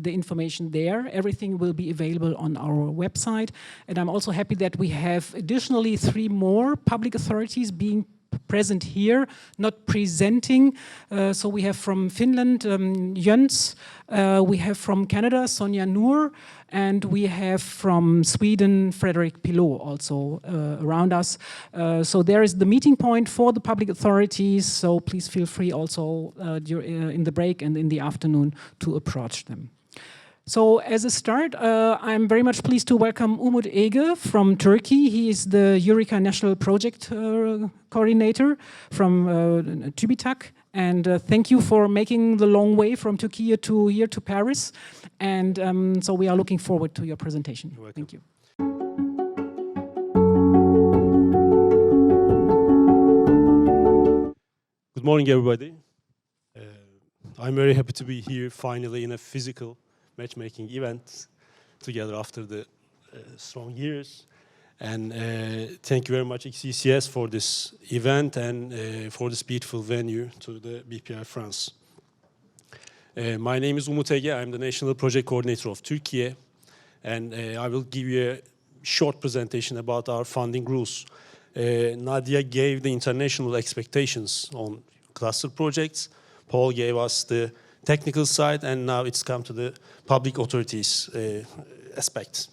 the information there. Everything will be available on our website. And I'm also happy that we have additionally 3 more public authorities being present here, not presenting. So we have from Finland, Jöns, we have from Canada, Sonja Noor, and we have from Sweden, Frederick Pilot also around us. So there is the meeting point for the public authorities, so please feel free also in the break and in the afternoon to approach them. So as a start, I'm very much pleased to welcome Umut Ege from Turkey. He is the Eureka National Project Coordinator from TÜBİTAK. And thank you for making the long way from Turkey to here to Paris. And so we are looking forward to your presentation. Thank you. Good morning, everybody. I'm very happy to be here finally in a physical matchmaking event together after the strong years. And thank you very much XECS for this event and for this beautiful venue to the BPI France. My name is Umut Ege. I'm the National Project Coordinator of Turkey. And I will give you a short presentation about our funding rules. Nadia gave the international expectations on cluster projects. Paul gave us the technical side, and now it's come to the public authorities aspect.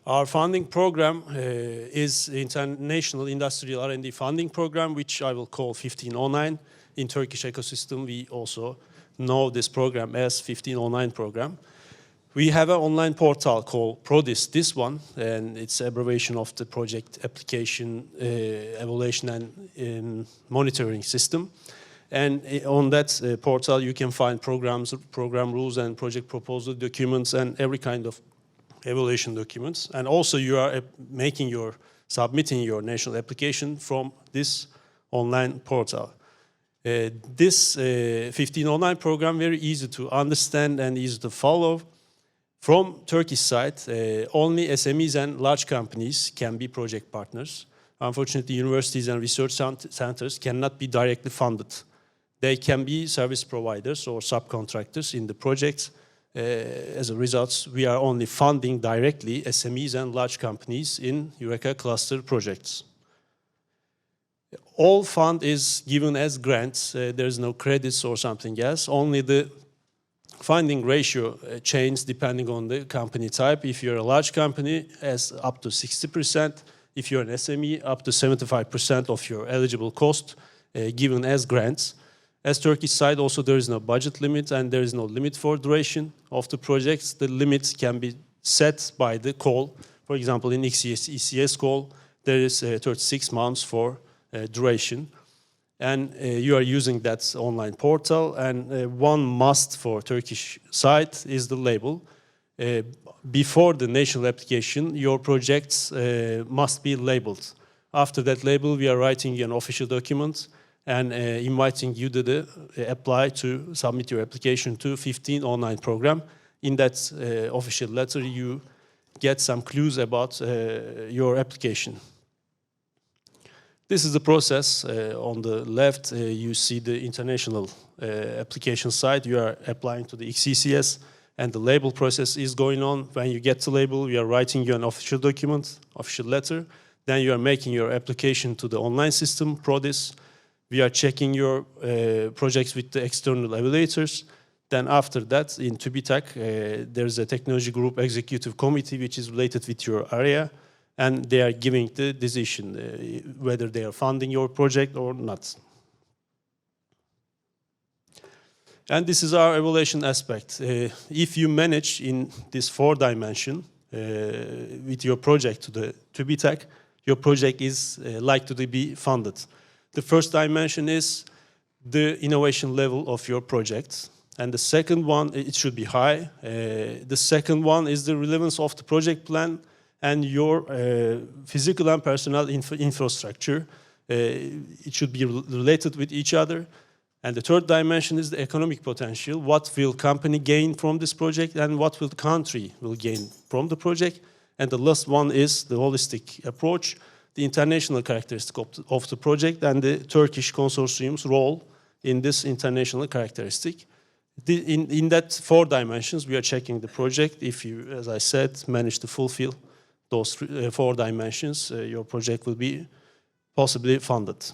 Our funding program is International Industrial R&D Funding Program, which I will call 1509. In Turkish ecosystem, we also know this program as 1509 program. We have an online portal called PRODIS, this one, and it's an abbreviation of the project application, evaluation and monitoring system. And on that portal, you can find programs, program rules, and project proposal documents, and every kind of evaluation documents. And also, you are submitting your national application from this online portal. This 1509 program very easy to understand and easy to follow. From Turkish side, only SMEs and large companies can be project partners. Unfortunately, universities and research centers cannot be directly funded. They can be service providers or subcontractors in the projects. As a result, we are only funding directly SMEs and large companies in Eureka cluster projects. All fund is given as grants. There is no credits or something else. Only the funding ratio changes depending on the company type. If you're a large company, as up to 60%. If you're an SME, up to 75% of your eligible cost given as grants. As Turkish side, also there is no budget limit and there is no limit for duration of the projects. The limits can be set by the call. For example, in XECS call, there is 36 months for duration. And you are using that online portal. And one must for Turkish side is the label. Before the national application, your projects must be labeled. After that label, we are writing an official document and inviting you to apply to submit your application to 1509 program. In that official letter, you get some clues about your application. This is the process. On the left, you see the international application side. You are applying to the XECS, and the label process is going on. When you get the label, we are writing you an official document, official letter. Then you are making your application to the online system, PRODIS. We are checking your projects with the external evaluators. Then after that, in TÜBİTAK, there's a technology group executive committee which is related with your area, and they are giving the decision whether they are funding your project or not. And this is our evaluation aspect. If you manage in this 4 dimension with your project to the TÜBİTAK, your project is likely to be funded. The first dimension is the innovation level of your project. And the second one, it should be high. The second one is the relevance of the project plan and your physical and personnel infrastructure. It should be related with each other. And the third dimension is the economic potential. What will company gain from this project and what will the country will gain from the project? And the last one is the holistic approach, the international characteristic of the project and the Turkish consortium's role in this international characteristic. In that 4 dimensions, we are checking the project. If you, as I said, manage to fulfill those 4 dimensions, your project will be possibly funded.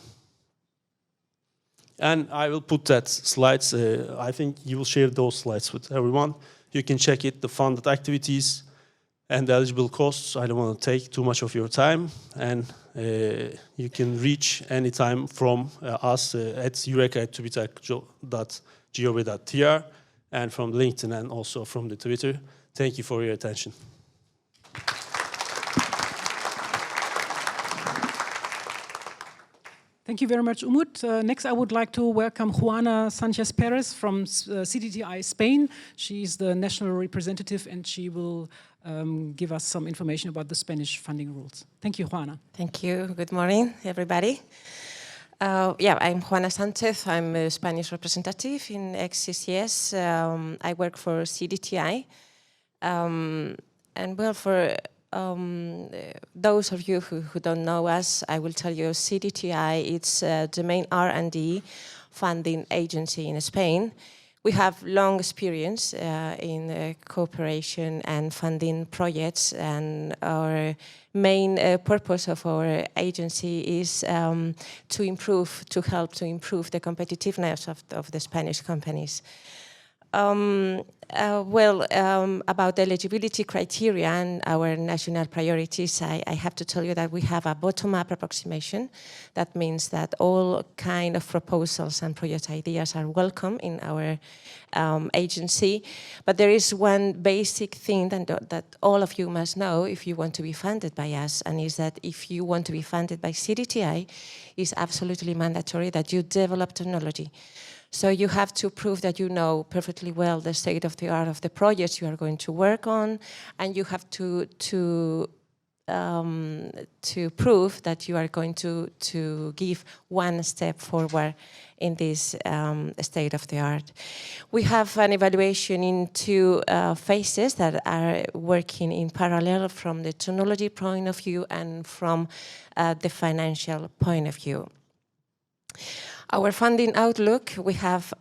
And I will put that slides. I think you will share those slides with everyone. You can check it, the funded activities and the eligible costs. I don't want to take too much of your time. And you can reach anytime from us at eureka@tubitech.gov.tr and from LinkedIn and also from the Twitter. Thank you for your attention. Thank you very much, Umut. Next, I would like to welcome Juana Sanchez Perez from CDTI Spain. She is the national representative and she will give us some information about the Spanish funding rules. Thank you, Juana. Thank you. Good morning, everybody. I'm Juana Sanchez. I'm a Spanish representative in Xecs. I work for CDTI. And well, for those of you who don't know us, I will tell you CDTI, it's the main R&D funding agency in Spain. We have long experience in cooperation and funding projects, and our main purpose of our agency is to help to improve the competitiveness of the Spanish companies. About the eligibility criteria and our national priorities, I have to tell you that we have a bottom-up approximation. That means that all kind of proposals and project ideas are welcome in our agency. But there is one basic thing that all of you must know if you want to be funded by us, and is that if you want to be funded by CDTI, it's absolutely mandatory that you develop technology. So you have to prove that you know perfectly well the state of the art of the projects you are going to work on, and you have to prove that you are going to give one step forward in this state of the art. We have an evaluation in 2 phases that are working in parallel from the technology point of view and from the financial point of view. Our funding outlook, we have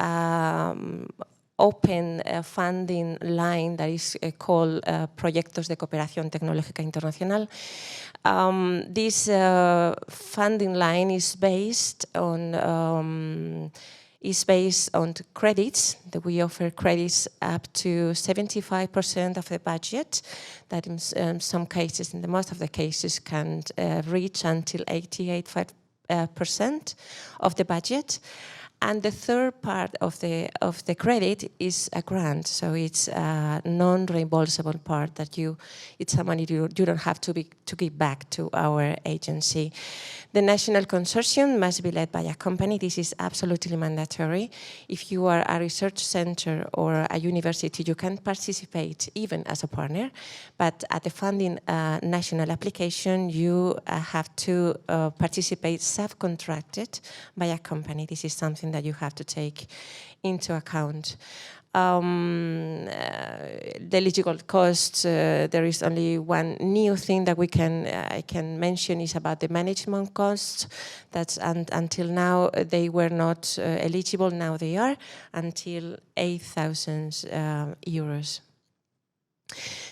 open funding line that is called Proyectos de Cooperación Tecnológica Internacional. This funding line is based on credits, that we offer credits up to 75% of the budget, that in some cases, in the most of the cases, can reach until 88% of the budget. And the third part of the credit is a grant, so it's a non-reimbursable part that it's some money you don't have to give back to our agency. The national consortium must be led by a company. This is absolutely mandatory. If you are a research center or a university, you can participate even as a partner, but at the funding national application, you have to participate subcontracted by a company. This is something that you have to take into account. The eligible costs, there is only one new thing that I can mention is about the management costs. That's until now they were not eligible, now they are, until 8,000 euros.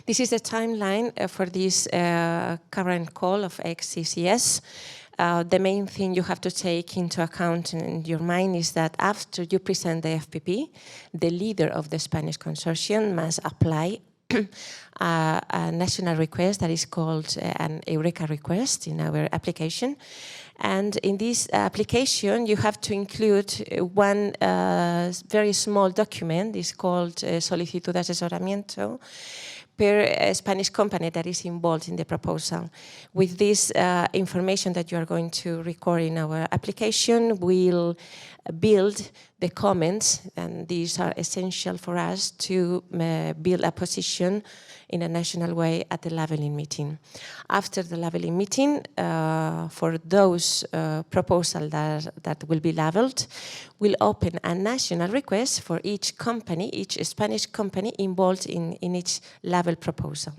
This is the timeline for this current call of Xecs. The main thing you have to take into account in your mind is that after you present the FPP, the leader of the Spanish consortium must apply a national request that is called an Eureka request in our application. And in this application, you have to include one very small document. It's called Solicitud de Asesoramiento per Spanish company that is involved in the proposal. With this information that you are going to record in our application, we'll build the comments, and these are essential for us to build a position in a national way at the leveling meeting. After the leveling meeting, for those proposals that will be leveled, we'll open a national request for each company, each Spanish company involved in each level proposal.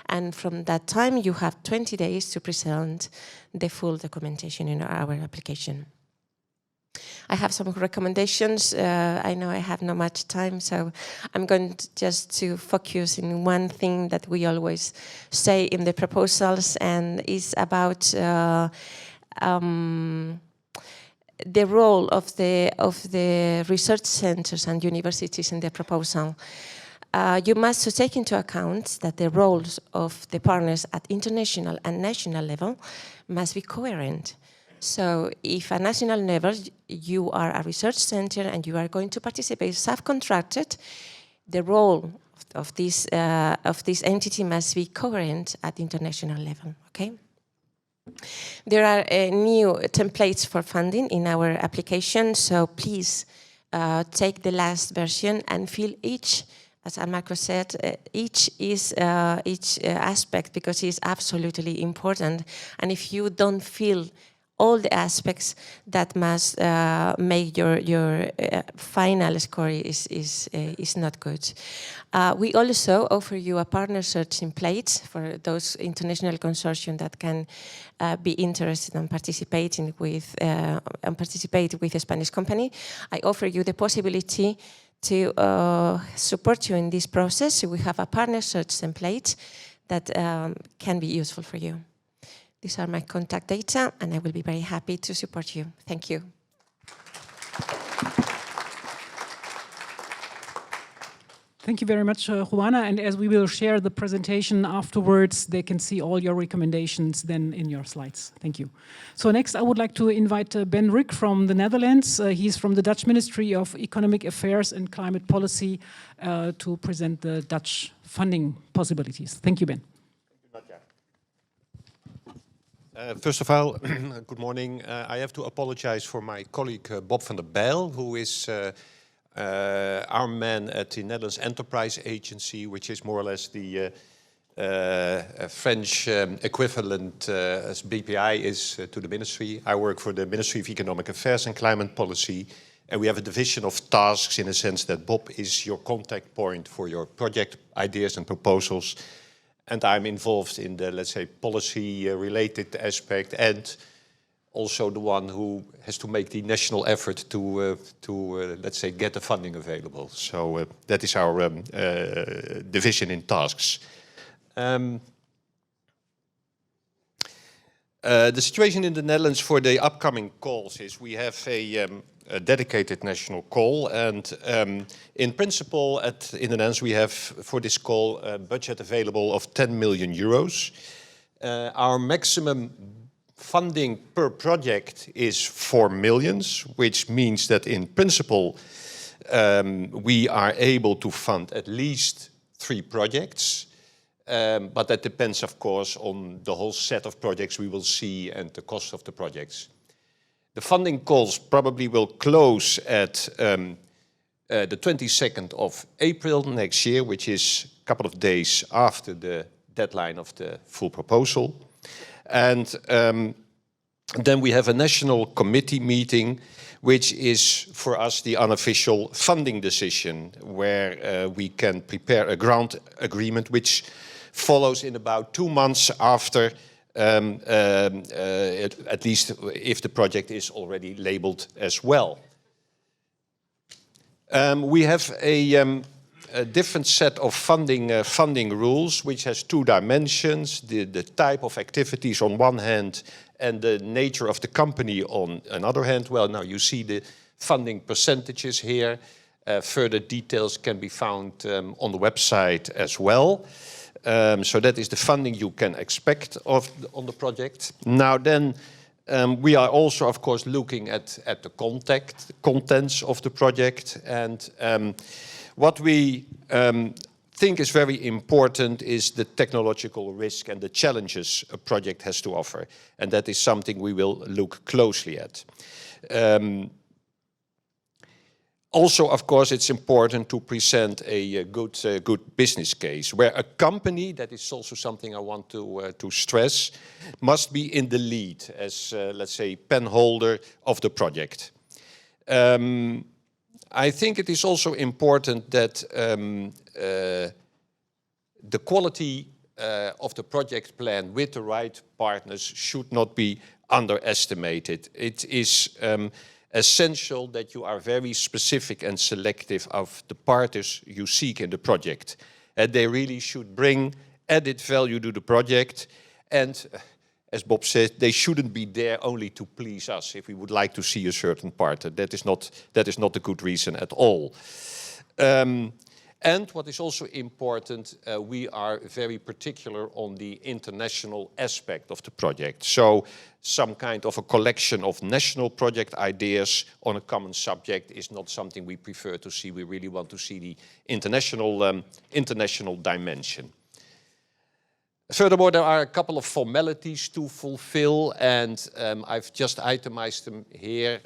And from that time, you have 20 days to present the full documentation in our application. I have some recommendations. I know I have not much time, so I'm going just to focus in one thing that we always say in the proposals, and is about the role of the research centers and universities in the proposal. You must take into account that the roles of the partners at international and national level must be coherent. So if at national level you are a research center and you are going to participate subcontracted, the role of this entity must be coherent at international level, okay? There are new templates for funding in our application, so please take the last version and fill each, as Marco said, each aspect, because it's absolutely important. And if you don't fill all the aspects, that must make your final score is not good. We also offer you a partner search template for those international consortium that can be interested in participating with participate with a Spanish company. I offer you the possibility to support you in this process. So we have a partner search template that can be useful for you. These are my contact data, and I will be very happy to support you. Thank you. Thank you very much, Juana. And as we will share the presentation afterwards, they can see all your recommendations then in your slides. Thank you. So next, I would like to invite Ben Rick from the Netherlands. He's from the Dutch Ministry of Economic Affairs and Climate Policy to present the Dutch funding possibilities. Thank you, Ben. First of all, good morning. I have to apologize for my colleague Bob van der Bijl, who is our man at the Netherlands Enterprise Agency, which is more or less the French equivalent as BPI is to the ministry. I work for the Ministry of Economic Affairs and Climate Policy, and we have a division of tasks in a sense that Bob is your contact point for your project ideas and proposals. And I'm involved in the, let's say, policy-related aspect, and also the one who has to make the national effort to let's say, get the funding available. So that is our division in tasks. The situation in the Netherlands for the upcoming calls is we have a dedicated national call, and in principle in the Netherlands we have for this call a budget available of 10 million euros. Our maximum funding per project is 4 million, which means that in principle we are able to fund at least 3 projects. But that depends, of course, on the whole set of projects we will see and the cost of the projects. The funding calls probably will close at the 22nd of April next year, which is a couple of days after the deadline of the full proposal. And then we have a national committee meeting, which is for us the unofficial funding decision, where we can prepare a grant agreement, which follows in about 2 months after, at least if the project is already labeled as well. We have a different set of funding rules, which has 2 dimensions: the type of activities on one hand, and the nature of the company on another hand. Well, now you see the funding percentages here. Further details can be found on the website as well. So that is the funding you can expect on the project. Now then, we are also, of course, looking at the contents of the project. And what we think is very important is the technological risk and the challenges a project has to offer. And that is something we will look closely at. Also, of course, it's important to present a good business case, where a company, that is also something I want to stress, must be in the lead as, let's say, pen holder of the project. I think it is also important that the quality of the project plan with the right partners should not be underestimated. It is essential that you are very specific and selective of the partners you seek in the project. And they really should bring added value to the project. And as Bob said, they shouldn't be there only to please us if we would like to see a certain partner. That is not a good reason at all. And what is also important, we are very particular on the international aspect of the project. So some kind of a collection of national project ideas on a common subject is not something we prefer to see. We really want to see the international dimension. Furthermore, there are a couple of formalities to fulfill, and I've just itemized them here,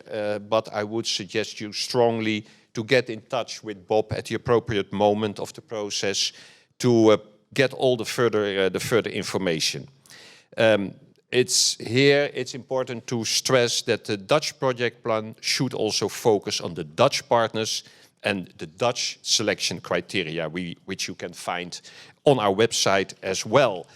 but I would suggest you strongly to get in touch with Bob at the appropriate moment of the process to get all the further information. It's important to stress that the Dutch project plan should also focus on the Dutch partners and the Dutch selection criteria, which you can find on our website as well.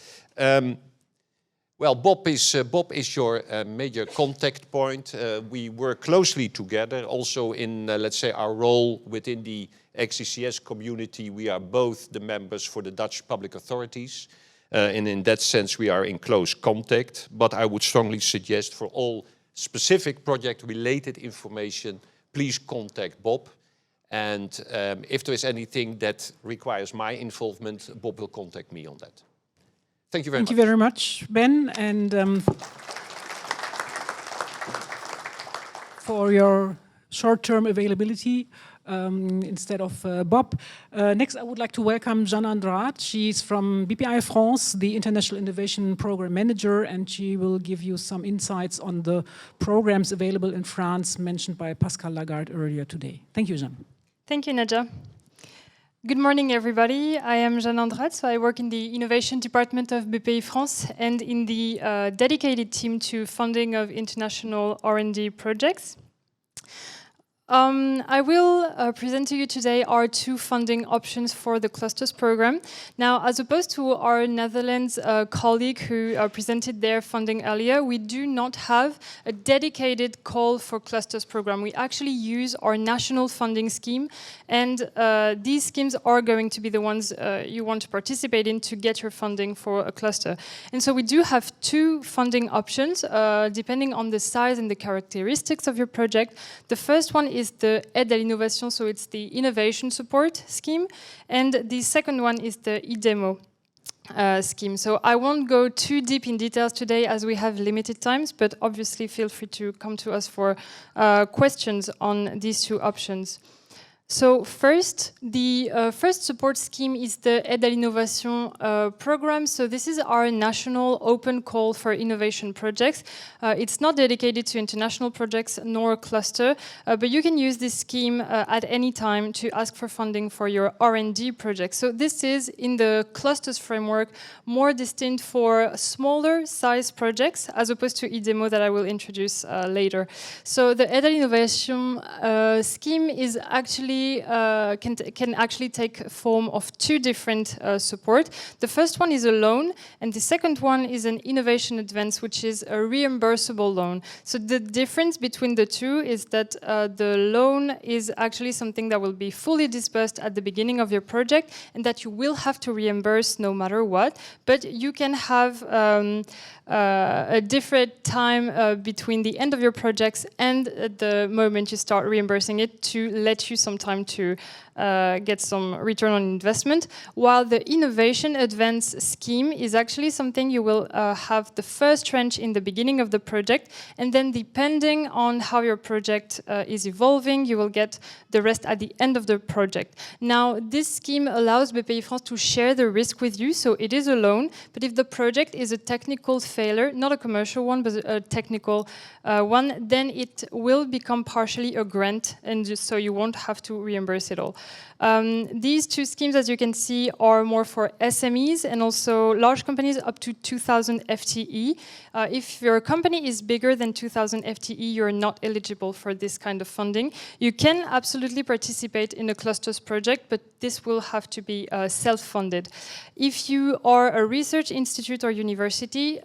Well, Bob is your major contact point. We work closely together, also in, let's say, our role within the Xecs community. We are both the members for the Dutch public authorities, and in that sense we are in close contact. But I would strongly suggest for all specific project-related information, please contact Bob. And if there is anything that requires my involvement, Bob will contact me on that. Thank you very much. Thank you very much, Ben, and for your short-term availability instead of Bob. Next, I would like to welcome Jeanne Andrade. She's from BPI France, the International Innovation Program Manager, and she will give you some insights on the programs available in France mentioned by Pascal Lagarde earlier today. Thank you, Jeanne. Thank you, Nadja. Good morning, everybody. I am Jeanne Andrade, so I work in the Innovation Department of BPI France and in the dedicated team to funding of international R&D projects. I will present to you today our two funding options for the clusters program. Now, as opposed to our Netherlands colleague who presented their funding earlier, we do not have a dedicated call for clusters program. We actually use our national funding scheme, and these schemes are going to be the ones you want to participate in to get your funding for a cluster. And so we do have two funding options, depending on the size and the characteristics of your project. The first one is the Aide à l'Innovation, so it's the innovation support scheme, and the second one is the IDEMO scheme. So I won't go too deep in details today as we have limited times, but obviously feel free to come to us for questions on these two options. So first, the first support scheme is the Aide à l'Innovation program. So this is our national open call for innovation projects. It's not dedicated to international projects nor cluster, but you can use this scheme at any time to ask for funding for your R&D projects. So this is, in the clusters framework, more distinct for smaller size projects as opposed to IDEMO that I will introduce later. So the Aide à l'Innovation scheme is actually can actually take form of two different support. The first one is a loan, and the second one is an innovation advance, which is a reimbursable loan. So the difference between the two is that the loan is actually something that will be fully disbursed at the beginning of your project, and that you will have to reimburse no matter what, but you can have a different time between the end of your projects and the moment you start reimbursing it to let you some time time to get some return on investment, while the Innovation Advance scheme is actually something you will have the first tranche in the beginning of the project, and then depending on how your project is evolving, you will get the rest at the end of the project. Now, this scheme allows BPI France to share the risk with you, so it is a loan, but if the project is a technical failure, not a commercial one, but a technical one, then it will become partially a grant, and just so you won't have to reimburse it all. These two schemes, as you can see, are more for SMEs and also large companies up to 2,000 FTE. If your company is bigger than 2,000 FTE, you're not eligible for this kind of funding. You can absolutely participate in a clusters project, but this will have to be self-funded. If you are a research institute or university,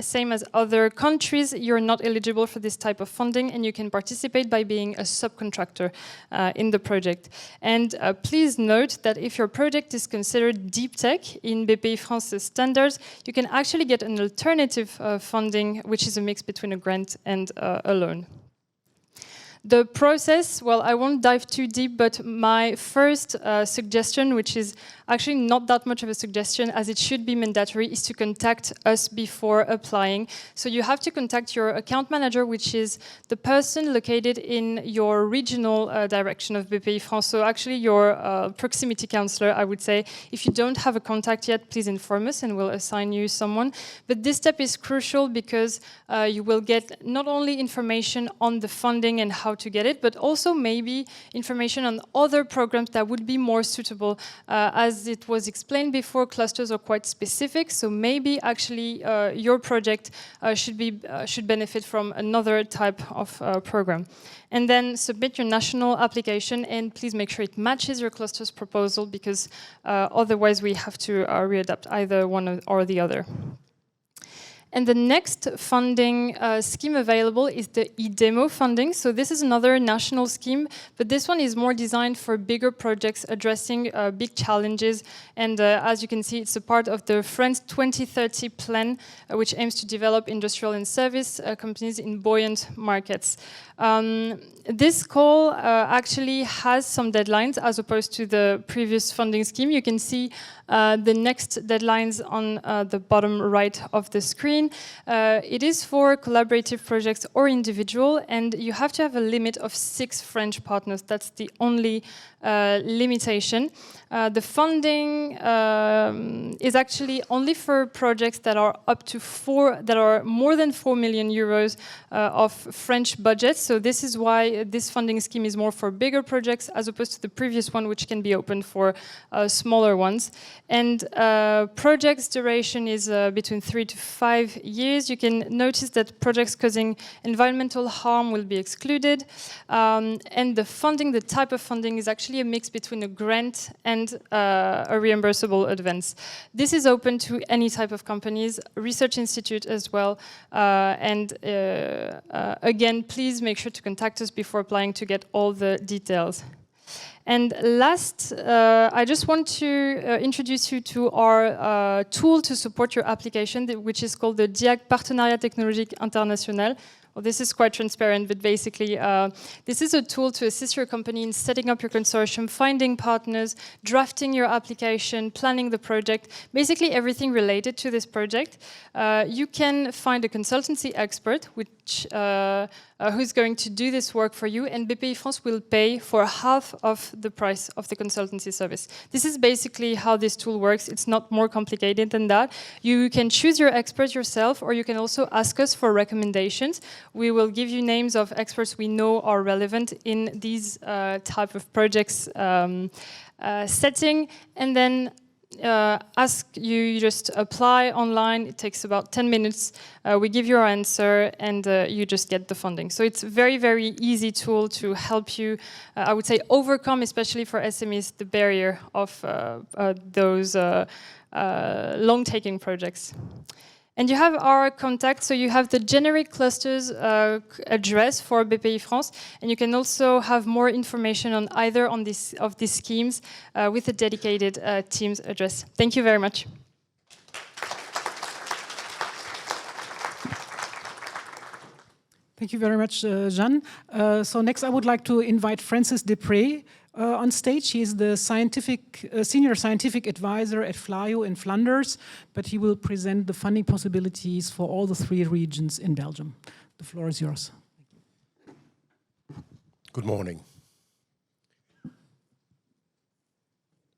same as other countries, you're not eligible for this type of funding, and you can participate by being a subcontractor in the project. And please note that if your project is considered deep tech in BPI France's standards, you can actually get an alternative funding, which is a mix between a grant and a loan. The process, well, I won't dive too deep, but my first suggestion, which is actually not that much of a suggestion as it should be mandatory, is to contact us before applying. So you have to contact your account manager, which is the person located in your regional direction of BPI France. So actually your proximity counselor, I would say. If you don't have a contact yet, please inform us and we'll assign you someone. But this step is crucial because you will get not only information on the funding and how to get it, but also maybe information on other programs that would be more suitable. As it was explained before, clusters are quite specific, so maybe actually your project should benefit from another type of program. And then submit your national application, and please make sure it matches your clusters proposal, because otherwise we have to readapt either one or the other. And the next funding scheme available is the eDemo funding. So this is another national scheme, but this one is more designed for bigger projects addressing big challenges. And as you can see, it's a part of the France 2030 plan, which aims to develop industrial and service companies in buoyant markets. This call actually has some deadlines as opposed to the previous funding scheme. You can see the next deadlines on the bottom right of the screen. It is for collaborative projects or individual, and you have to have a limit of 6 French partners. That's the only limitation. The funding is actually only for projects that are up to more than 4 million euros of French budget. So this is why this funding scheme is more for bigger projects as opposed to the previous one, which can be open for smaller ones. And projects duration is between 3 to 5 years. You can notice that projects causing environmental harm will be excluded. And the funding, the type of funding, is actually a mix between a grant and a reimbursable advance. This is open to any type of companies, research institute as well. And again, please make sure to contact us before applying to get all the details. And last, I just want to introduce you to our tool to support your application, which is called the DIAC Partenariat Technologique International. Well, this is quite transparent, but basically, this is a tool to assist your company in setting up your consortium, finding partners, drafting your application, planning the project, basically everything related to this project. You can find a consultancy expert, who's going to do this work for you, and BPI France will pay for half of the price of the consultancy service. This is basically how this tool works. It's not more complicated than that. You can choose your expert yourself, or you can also ask us for recommendations. We will give you names of experts we know are relevant in these type of projects setting, and then you just apply online. It takes about 10 minutes. We give you our answer, and you just get the funding. So it's a very, very easy tool to help you, I would say, overcome, especially for SMEs, the barrier of those long-taking projects. And you have our contact, so you have the generic clusters address for BPI France, and you can also have more information on either of these schemes with a dedicated Teams address. Thank you very much. Thank you very much, Jeanne. So next I would like to invite Francis Desprez, on stage. He is the senior scientific advisor at FLAIO in Flanders, but he will present the funding possibilities for all the 3 regions in Belgium. The floor is yours. Good morning.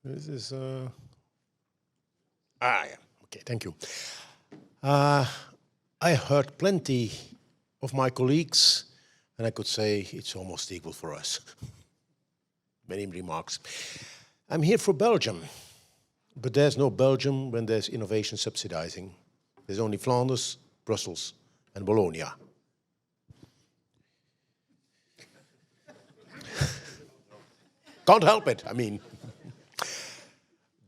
This is yeah. Okay, thank you. I heard plenty of my colleagues, and I could say it's almost equal for us. Many remarks. I'm here for Belgium, but there's no Belgium when there's innovation subsidizing. There's only Flanders, Brussels, and Wallonia. Can't help it, I mean.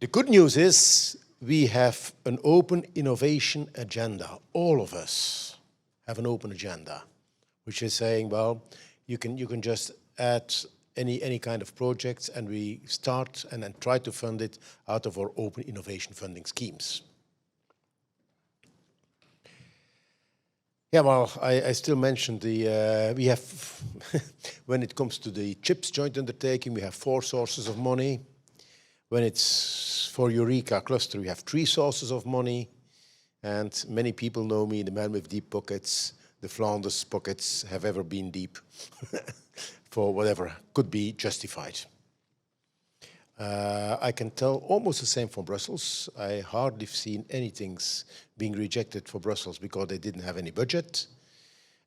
The good news is we have an open innovation agenda. All of us have an open agenda, which is saying, well, you can just add any kind of projects, and we start and then try to fund it out of our open innovation funding schemes. Yeah, well, I still mentioned we have, when it comes to the CHIPS joint undertaking, we have 4 sources of money. When it's for Eureka cluster, we have 3 sources of money. And many people know me, the man with deep pockets. The Flanders pockets have ever been deep for whatever could be justified. I can tell almost the same from Brussels. I hardly seen anything being rejected for Brussels because they didn't have any budget.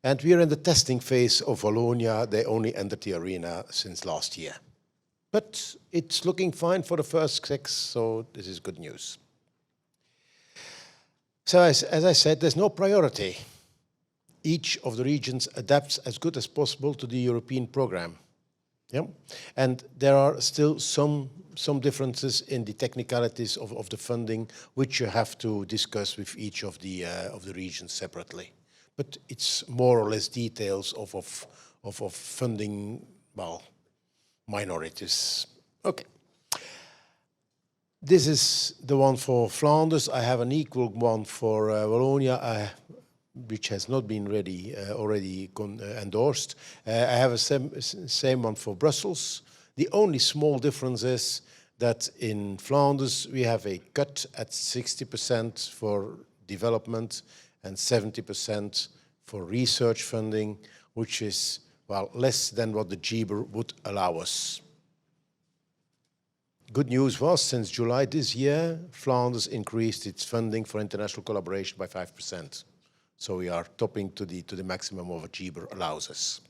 And we are in the testing phase of Wallonia. They only entered the arena since last year. But it's looking fine for the first Xecs, so this is good news. So as I said, there's no priority. Each of the regions adapts as good as possible to the European program. Yeah? And there are still some differences in the technicalities of the funding, which you have to discuss with each of the regions separately. But it's more or less details of funding, well, minorities. Okay. This is the one for Flanders. I have an equal one for Wallonia, which has not been already endorsed. I have a same one for Brussels. The only small difference is that in Flanders we have a cut at 60% for development and 70% for research funding, which is, well, less than what the GBER would allow us. Good news was, since July this year, Flanders increased its funding for international collaboration by 5%. So we are topping to the maximum of what GBER allows us.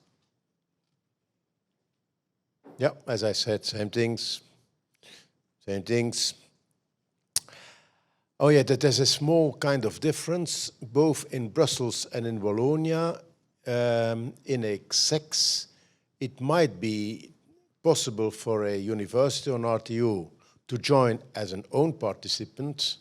Yeah, as I said, same things. Oh yeah, there's a small kind of difference, both in Brussels and in Wallonia. In a Xecs, it might be possible for a university or an RTU to join as an own participant,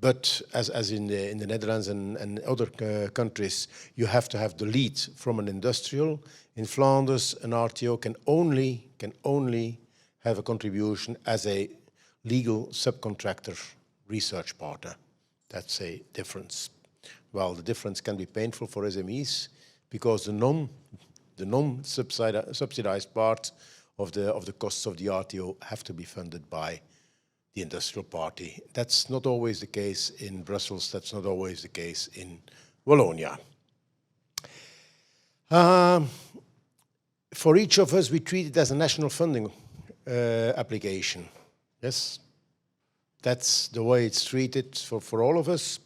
but as in the Netherlands and other countries, you have to have the lead from an industrial. In Flanders, an RTO can only have a contribution as a legal subcontractor research partner. That's a difference. Well, the difference can be painful for SMEs because the non-subsidized part of the costs of the RTO have to be funded by the industrial party. That's not always the case in Brussels. That's not always the case in Wallonia. For each of us, we treat it as a national funding application. Yes, that's the way it's treated for all of us.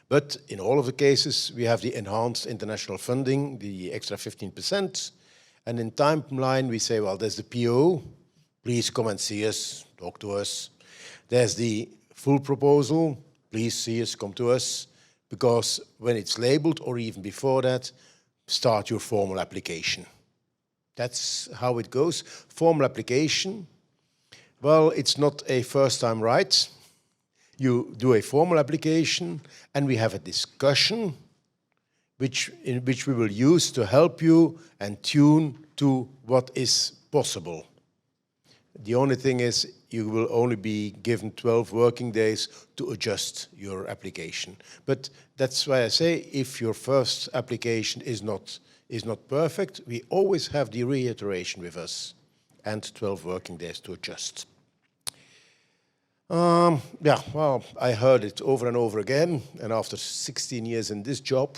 But in all of the cases, we have the enhanced international funding, the extra 15%. And in timeline, we say, well, there's the PO. Please come and see us, talk to us. There's the full proposal. Please see us, come to us. Because when it's labeled, or even before that, start your formal application. That's how it goes. Formal application, well, it's not a first-time right. You do a formal application, and we have a discussion in which we will use to help you and tune to what is possible. The only thing is you will only be given 12 working days to adjust your application. But that's why I say if your first application is not perfect, we always have the reiteration with us. and 12 working days to adjust. Yeah, well, I heard it over and over again, and after 16 years in this job,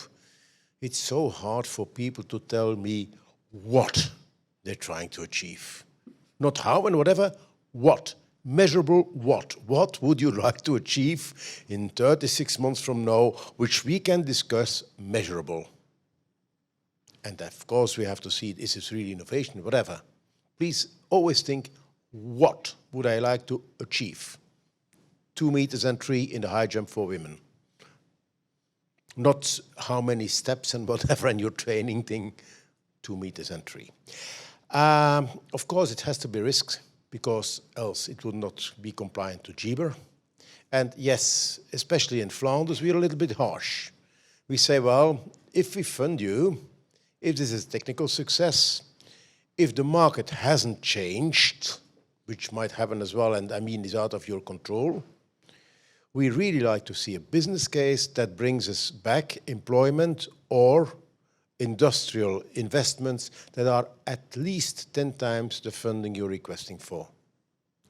it's so hard for people to tell me what they're trying to achieve. Not how and whatever, what. Measurable what. What would you like to achieve in 36 months from now, which we can discuss measurable? And of course, we have to see, is this really innovation, whatever. Please always think, what would I like to achieve? 2 meters and 3 in the high jump for women. Not how many steps and whatever and your training thing, 2 meters and 3. Of course, it has to be risked, because else it would not be compliant to GBER. And yes, especially in Flanders, we're a little bit harsh. We say, well, if we fund you, if this is a technical success, if the market hasn't changed, which might happen as well, and I mean is out of your control, we really like to see a business case that brings us back employment or industrial investments that are at least 10 times the funding you're requesting for,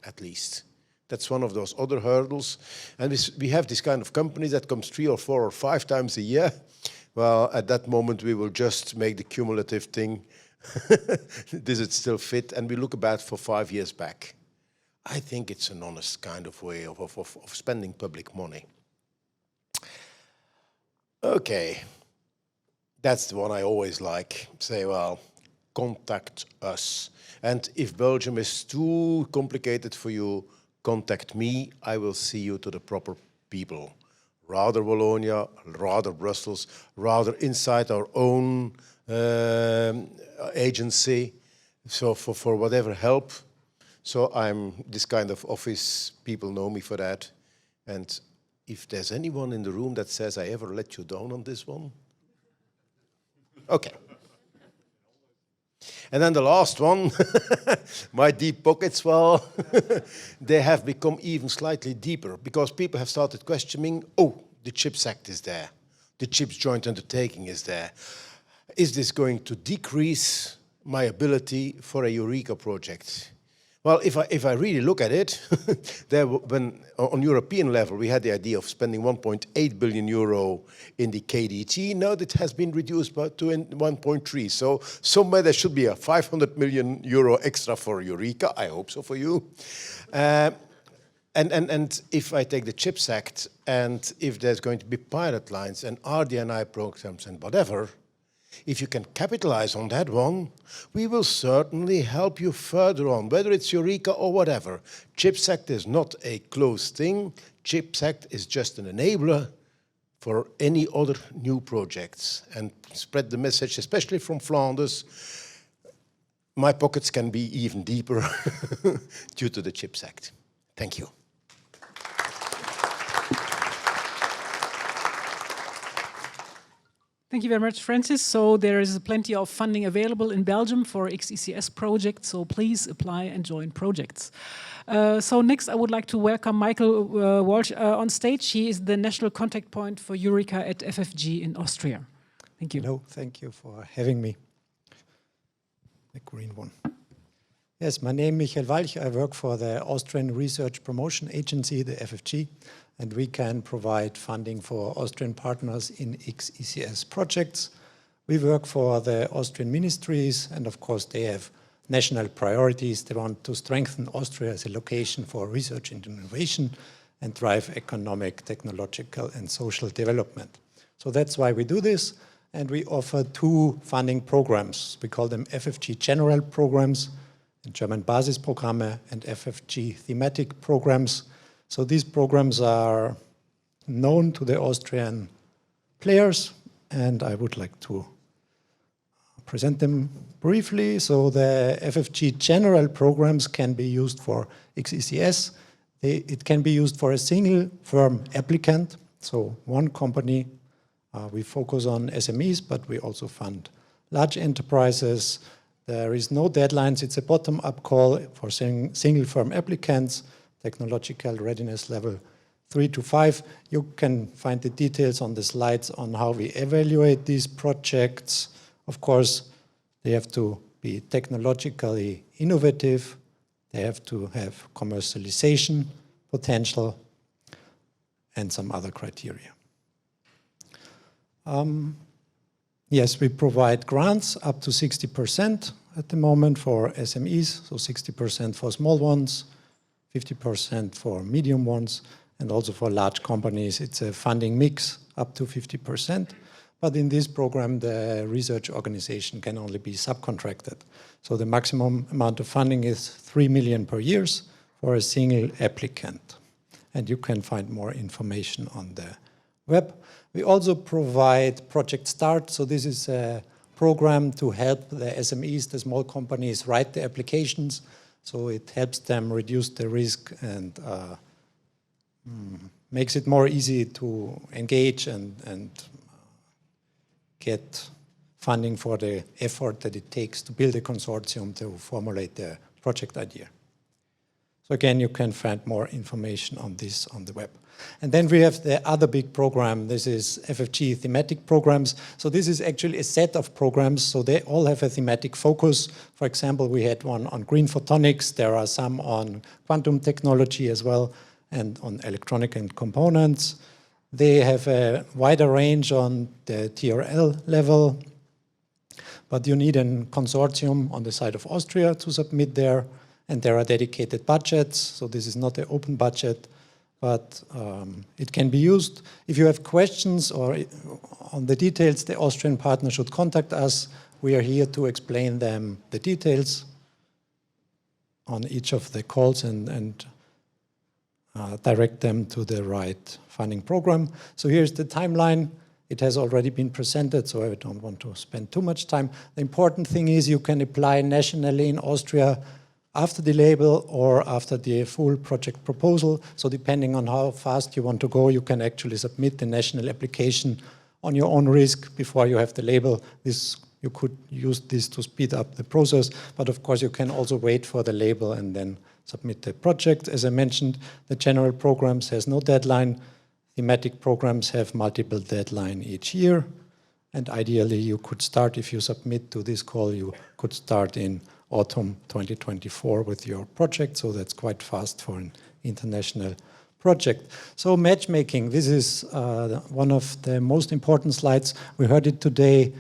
at least. That's one of those other hurdles. And we have this kind of company that comes 3 or 4 or 5 times a year. Well, at that moment, we will just make the cumulative thing. Does it still fit? And we look about for 5 years back. I think it's an honest kind of way of spending public money. Okay. That's the one I always like. Say, well, contact us. And if Belgium is too complicated for you, contact me. I will see you to the proper people. Rather Wallonia, rather Brussels, rather inside our own agency. So for whatever help. So I'm this kind of office, people know me for that. And if there's anyone in the room that says I ever let you down on this one, okay. And then the last one, my deep pockets, well, they have become even slightly deeper because people have started questioning, oh, the CHIPS Act is there. The CHIPS Joint Undertaking is there. Is this going to decrease my ability for a Eureka project? Well, if I really look at it, when on European level we had the idea of spending 1.8 billion euro in the KDT. Now that has been reduced to 1.3. So somewhere there should be a 500 million euro extra for Eureka. I hope so for you. And if I take the CHIPS Act and if there's going to be pilot lines and RD&I programs and whatever, if you can capitalize on that one, we will certainly help you further on, whether it's Eureka or whatever. CHIPS Act is not a closed thing. CHIPS Act is just an enabler for any other new projects. And spread the message, especially from Flanders. My pockets can be even deeper due to the CHIPS Act. Thank you. Thank you very much, Francis. So there is plenty of funding available in Belgium for Xecs projects, so please apply and join projects. So next I would like to welcome Michael Walsh on stage. He is the national contact point for Eureka at FFG in Austria. Thank you. Hello, thank you for having me. The green one. Yes, my name is Michael Walch. I work for the Austrian Research Promotion Agency, the FFG, and we can provide funding for Austrian partners in Xecs projects. We work for the Austrian ministries, and of course they have national priorities. They want to strengthen Austria as a location for research and innovation and drive economic, technological, and social development. So that's why we do this, and we offer 2 funding programs. We call them FFG General Programs, German Basisprogramme, and FFG Thematic Programs. So these programs are known to the Austrian players, and I would like to present them briefly. So the FFG General Programs can be used for Xecs. It can be used for a single firm applicant, so one company. We focus on SMEs, but we also fund large enterprises. There is no deadlines. It's a bottom-up call for single firm applicants. Technological readiness level 3 to 5. You can find the details on the slides on how we evaluate these projects. Of course, they have to be technologically innovative, they have to have commercialization potential, and some other criteria. Yes, we provide grants up to 60% at the moment for SMEs, so 60% for small ones, 50% for medium ones, and also for large companies. It's a funding mix up to 50%. But in this program, the research organization can only be subcontracted. So the maximum amount of funding is 3 million per year for a single applicant. And you can find more information on the web. We also provide Project Start. So this is a program to help the SMEs, the small companies, write the applications. So it helps them reduce the risk and makes it more easy to engage and get funding for the effort that it takes to build a consortium to formulate the project idea. So again, you can find more information on this on the web. And then we have the other big program. This is FFG thematic programs. So this is actually a set of programs. So they all have a thematic focus. For example, we had one on green photonics. There are some on quantum technology as well, and on electronic and components. They have a wider range on the TRL level, but you need a consortium on the side of Austria to submit there, and there are dedicated budgets, so this is not an open budget, but it can be used. If you have questions or on the details, the Austrian partner should contact us. We are here to explain them the details on each of the calls and direct them to the right funding program. So here's the timeline. It has already been presented, so I don't want to spend too much time. The important thing is you can apply nationally in Austria after the label or after the full project proposal. So depending on how fast you want to go, you can actually submit the national application on your own risk before you have the label. You could use this to speed up the process, but of course you can also wait for the label and then submit the project. As I mentioned, the general programs has no deadline. Thematic programs have multiple deadline each year. And ideally, you could start, if you submit to this call, you could start in autumn 2024 with your project. So that's quite fast for an international project. So matchmaking, this is one of the most important slides. We heard it today.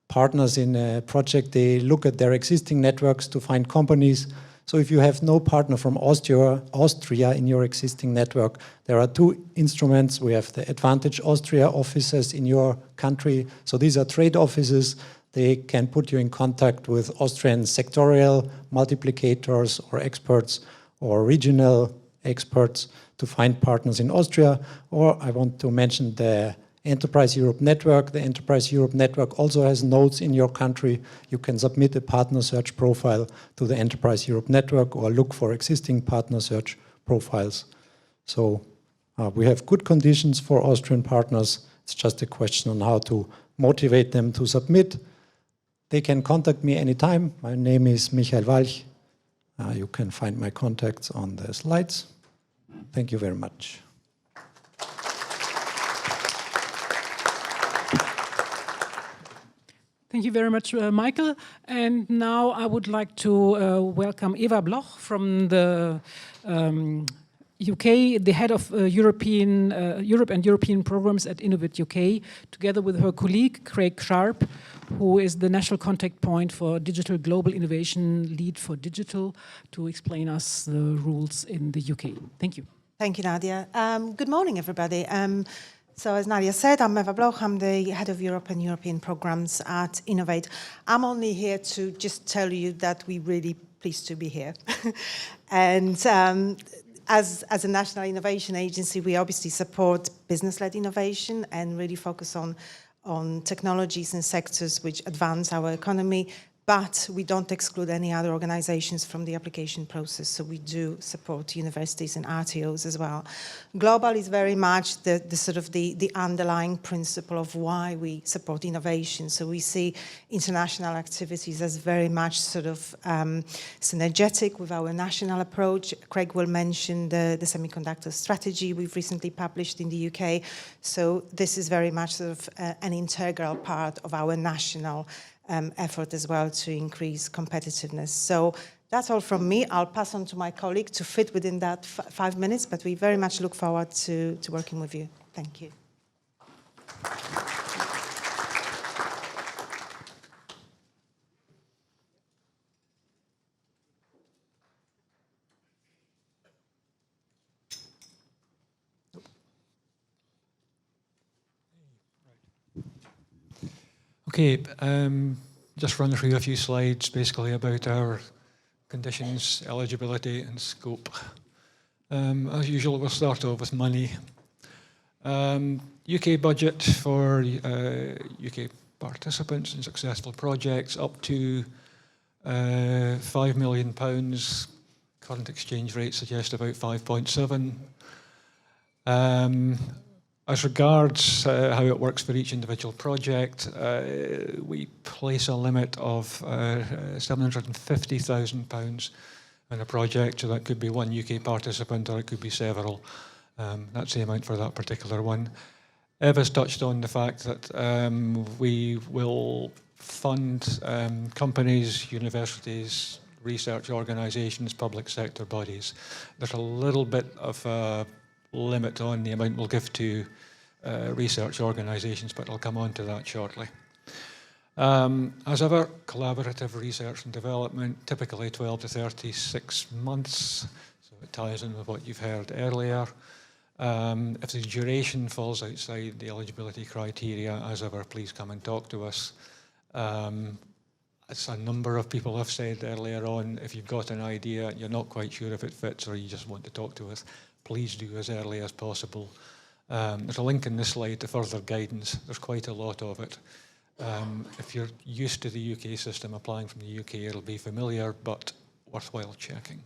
Partners in a project, they look at their existing networks to find companies. So if you have no partner from Austria in your existing network, there are two instruments. We have the Advantage Austria offices in your country. So these are trade offices. They can put you in contact with Austrian sectorial multiplicators or experts or regional experts to find partners in Austria. Or I want to mention the Enterprise Europe Network. The Enterprise Europe Network also has nodes in your country. You can submit a partner search profile to the Enterprise Europe Network or look for existing partner search profiles. So we have good conditions for Austrian partners. It's just a question on how to motivate them to submit. They can contact me anytime. My name is Michael Walch. You can find my contacts on the slides. Thank you very much. Thank you very much, Michael. And now I would like to welcome Eva Bloch from the UK, the head of Europe and European programs at Innovate UK, together with her colleague, Craig Sharp, who is the national contact point for Digital Global Innovation Lead for Digital, to explain us the rules in the UK. Thank you. Thank you, Nadia. Good morning, everybody. So as Nadia said, I'm Eva Bloch. I'm the head of Europe and European programs at Innovate. I'm only here to just tell you that we're really pleased to be here. And as a national innovation agency, we obviously support business-led innovation and really focus on technologies and sectors which advance our economy. But we don't exclude any other organizations from the application process. So we do support universities and RTOs as well. Global is very much the underlying principle of why we support innovation. So we see international activities as very much synergetic with our national approach. Craig will mention the semiconductor strategy we've recently published in the UK. So this is very much an integral part of our national effort as well to increase competitiveness. So that's all from me. I'll pass on to my colleague to fit within that 5 minutes, but we very much look forward to working with you. Thank you. Okay, just run through a few slides basically about our conditions, eligibility and scope. As usual, we'll start off with money. UK budget for UK participants in successful projects up to £5 million. Current exchange rate suggests about 5.7. As regards how it works for each individual project, we place a limit of £750,000 in a project, so that could be one UK participant or it could be several. That's the amount for that particular one. Eva's touched on the fact that we will fund companies, universities, research organisations, public sector bodies. There's a little bit of a limit on the amount we'll give to research organisations, but I'll come on to that shortly. As ever, collaborative research and development, typically 12 to 36 months, so it ties in with what you've heard earlier. If the duration falls outside the eligibility criteria, as ever, please come and talk to us. As a number of people have said earlier on, if you've got an idea, you're not quite sure if it fits or you just want to talk to us, please do as early as possible. There's a link in this slide to further guidance. There's quite a lot of it. If you're used to the UK system, applying from the UK, it'll be familiar, but worthwhile checking.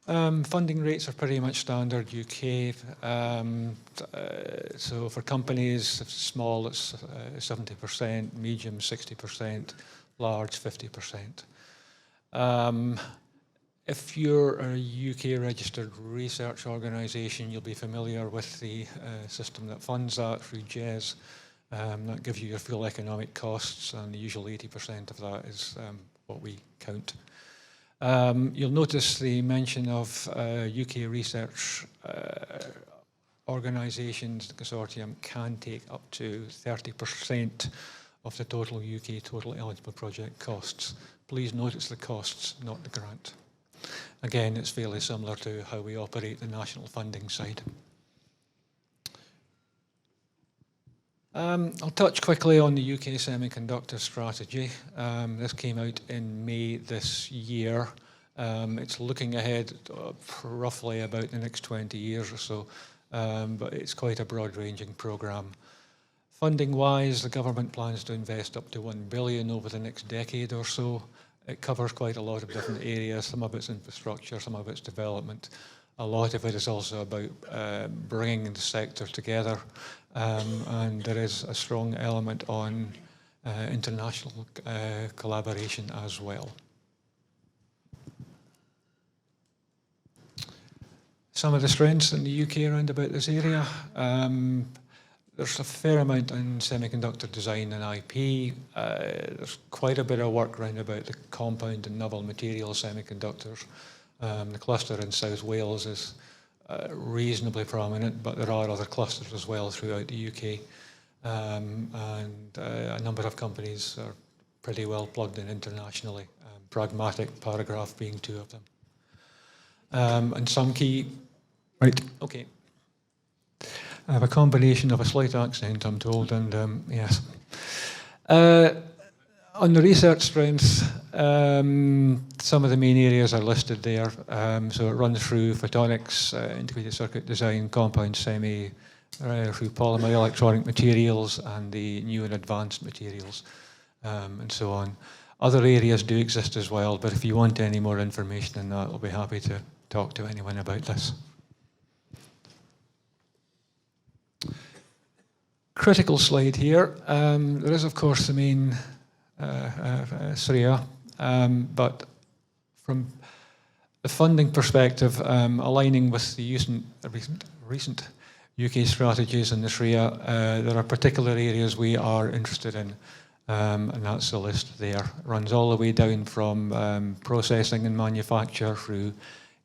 Funding rates are pretty much standard UK. So for companies, small it's 70%, medium 60%, large 50%. If you're a UK registered research organisation, you'll be familiar with the system that funds that through Xecs. That gives you your full economic costs, and the usual 80% of that is what we count. You'll notice the mention of UK research organisations. The consortium can take up to 30% of the total UK total eligible project costs. Please notice the costs, not the grant. Again, it's fairly similar to how we operate the national funding side. I'll touch quickly on the UK semiconductor strategy. This came out in May this year. It's looking ahead roughly about the next 20 years or so, but it's quite a broad-ranging programme. Funding-wise, the government plans to invest up to £1 billion over the next decade or so. It covers quite a lot of different areas. Some of it's infrastructure, some of it's development. A lot of it is also about bringing the sector together, and there is a strong element on international collaboration as well. Some of the strengths in the UK around about this area. There's a fair amount in semiconductor design and IP. There's quite a bit of work around about the compound and novel material semiconductors. The cluster in South Wales is reasonably prominent, but there are other clusters as well throughout the UK. And a number of companies are pretty well plugged in internationally. Pragmatic, Paragraph being two of them. And some key, right, okay. I have a combination of a slight accent, I'm told, and yes. On the research strengths, some of the main areas are listed there. So it runs through photonics, integrated circuit design, compound semi, through polymer electronic materials and the new and advanced materials, and so on. Other areas do exist as well, but if you want any more information on that, I'll be happy to talk to anyone about this. Critical slide here. There is, of course, the main SRIA, but from the funding perspective, aligning with the recent UK strategies in this area, there are particular areas we are interested in, and that's the list there. It runs all the way down from processing and manufacture through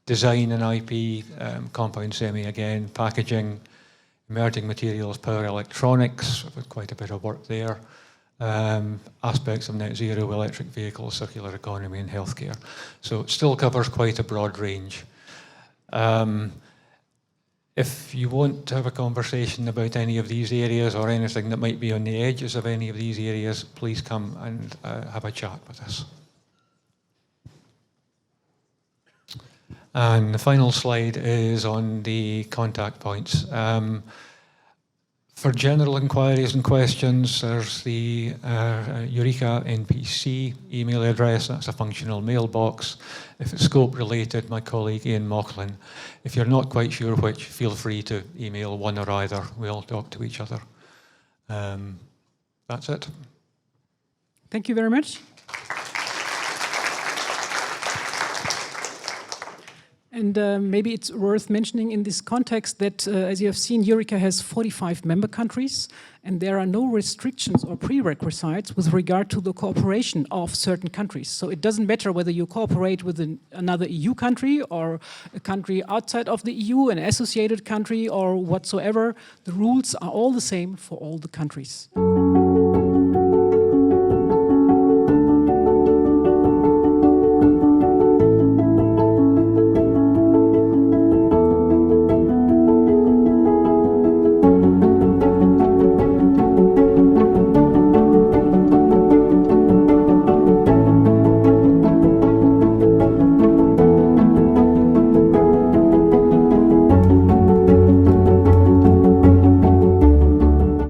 design and IP, compound semi again, packaging, emerging materials, power electronics, with quite a bit of work there, aspects of net zero, electric vehicles, circular economy and healthcare. So it still covers quite a broad range. If you want to have a conversation about any of these areas or anything that might be on the edges of any of these areas, please come and have a chat with us. And the final slide is on the contact points. For general inquiries and questions, there's the Eureka NPC email address. That's a functional mailbox. If it's scope related, my colleague Ian Mocklin. If you're not quite sure which, feel free to email one or either. We'll talk to each other. That's it. Thank you very much. And maybe it's worth mentioning in this context that, as you have seen, Eureka has 45 member countries, and there are no restrictions or prerequisites with regard to the cooperation of certain countries. So it doesn't matter whether you cooperate with another EU country or a country outside of the EU, an associated country or whatsoever. The rules are all the same for all the countries.